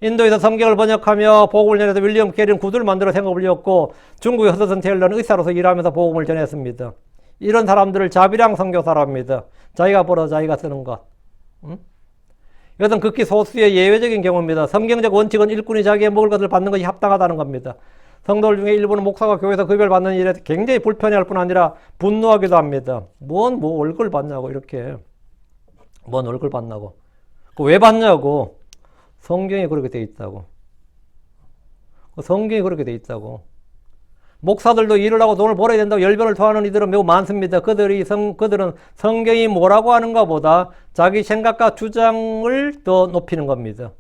[SPEAKER 1] 인도에서 성경을 번역하며 복음을 전해서 윌리엄 캐리는 구두를 만들어 생업을 이었고 중국의 허드슨 테일러는 의사로서 일하면서 복음을 전했습니다. 이런 사람들을 자비량 선교사라고 합니다. 자기가 벌어 자기가 쓰는 것. 이것은 극히 소수의 예외적인 경우입니다. 성경적 원칙은 일꾼이 자기의 먹을 것을 받는 것이 합당하다는 겁니다. 성도들 중에 일부는 목사가 교회에서 급여를 받는 일에 굉장히 불편해할 뿐 아니라 분노하기도 합니다. 뭐 월급을 받냐고 이렇게. 뭔 월급을 받냐고. 왜 받냐고. 성경이 그렇게 돼 있다고. 성경이 그렇게 돼 있다고. 목사들도 일을 하고 돈을 벌어야 된다고 열변을 토하는 이들은 매우 많습니다. 그들은 성경이 뭐라고 하는가 보다 자기 생각과 주장을 더 높이는 겁니다.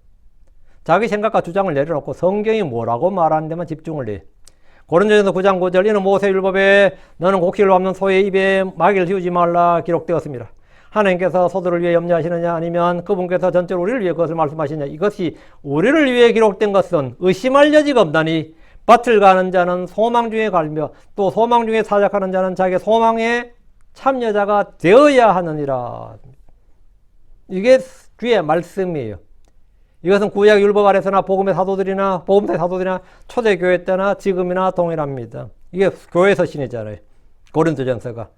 [SPEAKER 1] 자기 생각과 주장을 내려놓고 성경이 뭐라고 말하는 데만 집중을 해. 고린도전서 9장 9절 이는 모세율법에 너는 곡식을 밟는 소의 입에 마귀를 씌우지 말라 기록되었습니다. 하나님께서 소들을 위해 염려하시느냐 아니면 그분께서 전적으로 우리를 위해 그것을 말씀하시느냐. 이것이 우리를 위해 기록된 것은 의심할 여지가 없나니 밭을 가는 자는 소망 중에 갈며 또 소망 중에 사역하는 자는 자기의 소망의 참여자가 되어야 하느니라. 이게 주의 말씀이에요. 이것은 구약 율법 아래서나 복음의 사도들이나 복음사의 사도들이나 초대교회 때나 지금이나 동일합니다. 이게 교회 서신이잖아요. 고린도전서가.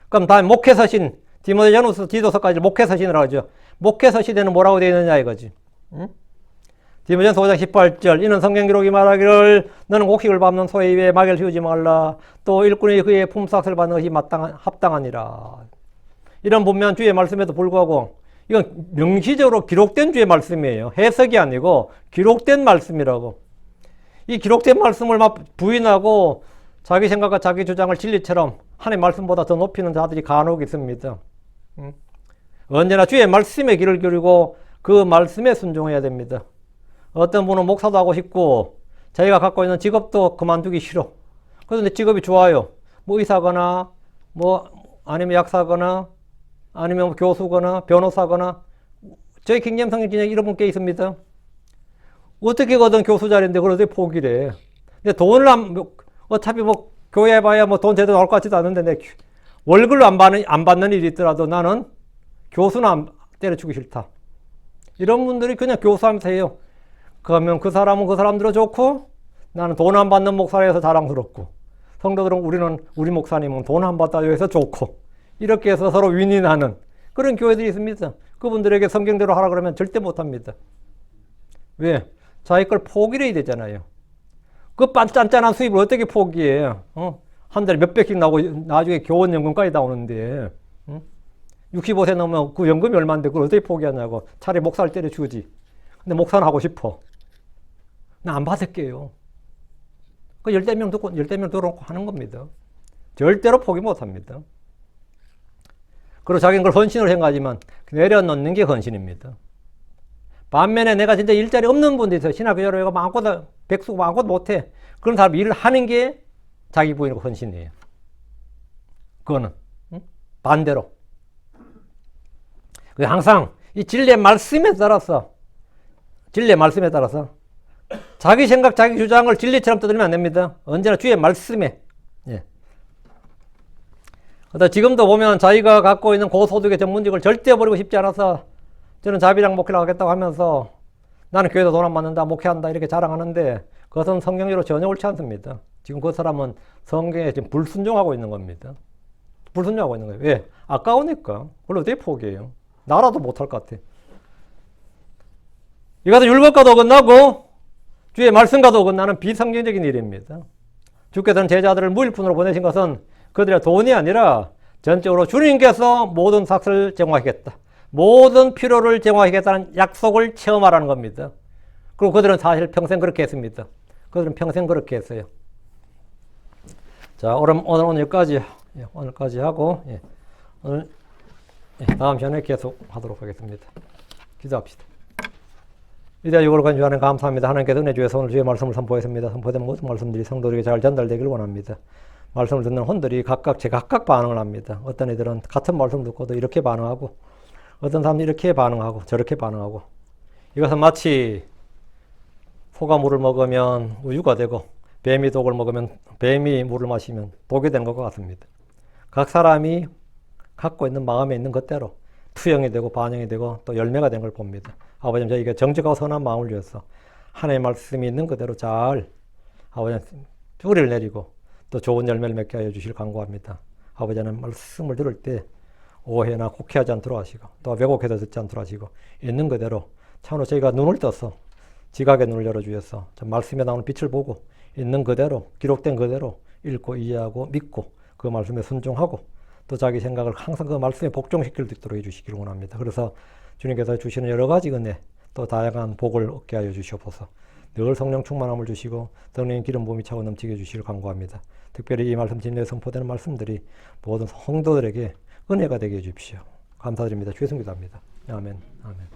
[SPEAKER 1] 그럼 다음 목회 서신 디모데전서 디도서까지 목회 서신이라고 하죠. 목회 서신에는 뭐라고 되어 있느냐 이거지. 응? 디모데전서 5장 18절 이는 성경 기록이 말하기를 너는 곡식을 밟는 소의 입에 마귀를 씌우지 말라. 또 일꾼이 그의 품삯을 받는 것이 합당하니라. 이런 분명한 주의 말씀에도 불구하고 이건 명시적으로 기록된 주의 말씀이에요. 해석이 아니고 기록된 말씀이라고. 이 기록된 말씀을 막 부인하고 자기 생각과 자기 주장을 진리처럼 하나님의 말씀보다 더 높이는 자들이 간혹 있습니다. 언제나 주의 말씀에 귀를 기울이고 그 말씀에 순종해야 됩니다. 어떤 분은 목사도 하고 싶고 자기가 갖고 있는 직업도 그만두기 싫어. 그래서 내 직업이 좋아요. 뭐 의사거나, 뭐 아니면 약사거나, 아니면 뭐 교수거나, 변호사거나. 저희 킹잼성경 진영 이런 분께 있습니다. 어떻게거든 교수 자리인데 그걸 어떻게 포기를 해. 근데 돈을 어차피 뭐 교회 봐야 뭐 돈 제대로 나올 것 같지도 않은데 내 월급을 안 받는 일이 있더라도 나는 교수는 때려주기 싫다. 이런 분들이 그냥 교수하면서 해요. 그러면 그 사람은 그 사람대로 좋고 나는 돈 안 받는 목사라서 자랑스럽고 성도들은 우리 목사님은 돈 안 받다 해서 좋고 이렇게 해서 서로 윈윈하는 그런 교회들이 있습니다. 그분들에게 성경대로 하라 그러면 절대 못합니다. 왜? 자기 걸 포기를 해야 되잖아요. 그 짠짠한 수입을 어떻게 포기해? 한 달에 몇백씩 나오고 나중에 교원연금까지 나오는데 65세 넘으면 그 연금이 얼마인데 그걸 어떻게 포기하냐고. 차라리 목사를 때려주지. 근데 목사는 하고 싶어. 나 안 받을게요. 그 열댓 명 들어놓고 하는 겁니다. 절대로 포기 못합니다. 그리고 자기는 그걸 헌신으로 생각하지만 내려놓는 게 헌신입니다. 반면에 내가 진짜 일자리 없는 분도 있어요. 신학교로 이거 마음껏 백수고 마음껏 못해. 그런 사람 일을 하는 게 자기 부인이고 헌신이에요. 그거는 반대로. 항상 이 진리의 말씀에 따라서 자기 생각, 자기 주장을 진리처럼 떠들면 안 됩니다. 언제나 주의 말씀에. 예. 지금도 보면 자기가 갖고 있는 고소득의 전문직을 절대 버리고 싶지 않아서 저는 자비랑 목회를 하겠다고 하면서 나는 교회에서 돈 안 받는다, 목회한다 이렇게 자랑하는데 그것은 성경으로 전혀 옳지 않습니다. 지금 그 사람은 성경에 지금 불순종하고 있는 겁니다. 불순종하고 있는 거예요. 왜? 아까우니까. 그걸 어떻게 포기해요? 나라도 못할 것 같아. 이것은 율법과도 어긋나고 주의 말씀과도 어긋나는 비성경적인 일입니다. 주께서는 제자들을 무일푼으로 보내신 것은 그들의 돈이 아니라 전적으로 주님께서 모든 삭을 제공하시겠다. 모든 필요를 제공하시겠다는 약속을 체험하라는 겁니다. 그리고 그들은 사실 평생 그렇게 했습니다. 그들은 평생 그렇게 했어요. 자, 오늘 여기까지 하고, 오늘 다음 시간에 계속 하도록 하겠습니다. 기도합시다. 위대하고 거룩한 주 하나님 감사합니다. 하나님께서 은혜 주셔서 오늘 주의 말씀을 선포했습니다. 선포된 모든 말씀들이 성도들에게 잘 전달되길 원합니다. 말씀을 듣는 혼들이 제각각 반응을 합니다. 어떤 이들은 같은 말씀 듣고도 이렇게 반응하고 어떤 사람들이 이렇게 반응하고 저렇게 반응하고 이것은 마치 소가 물을 먹으면 우유가 되고 뱀이 독을 먹으면 뱀이 물을 마시면 독이 되는 것과 같습니다. 각 사람이 갖고 있는 마음에 있는 것대로 투영이 되고 반영이 되고 또 열매가 된 걸 봅니다. 아버지님 저희에게 정직하고 선한 마음을 주셔서 하나님의 말씀이 있는 그대로 잘 아버지님 뿌리를 내리고 또 좋은 열매를 맺게 하여 주실 간구합니다. 아버지는 말씀을 들을 때 오해나 곡해하지 않도록 하시고 또 왜곡해서 듣지 않도록 하시고 있는 그대로 참으로 저희가 눈을 떠서 지각의 눈을 열어주셔서 말씀에 나오는 빛을 보고 있는 그대로 기록된 그대로 읽고 이해하고 믿고 그 말씀에 순종하고 또 자기 생각을 항상 그 말씀에 복종시킬 수 있도록 해주시기를 원합니다. 그래서 주님께서 주시는 여러 가지 은혜 또 다양한 복을 얻게 하여 주시옵소서. 늘 성령 충만함을 주시고 성령의 기름 부음이 차고 넘치게 해주시기를 간구합니다. 특별히 이 말씀 진리에 선포되는 말씀들이 모든 성도들에게 은혜가 되게 해주십시오. 감사드립니다. 주의 성기도합니다. 아멘. 아멘.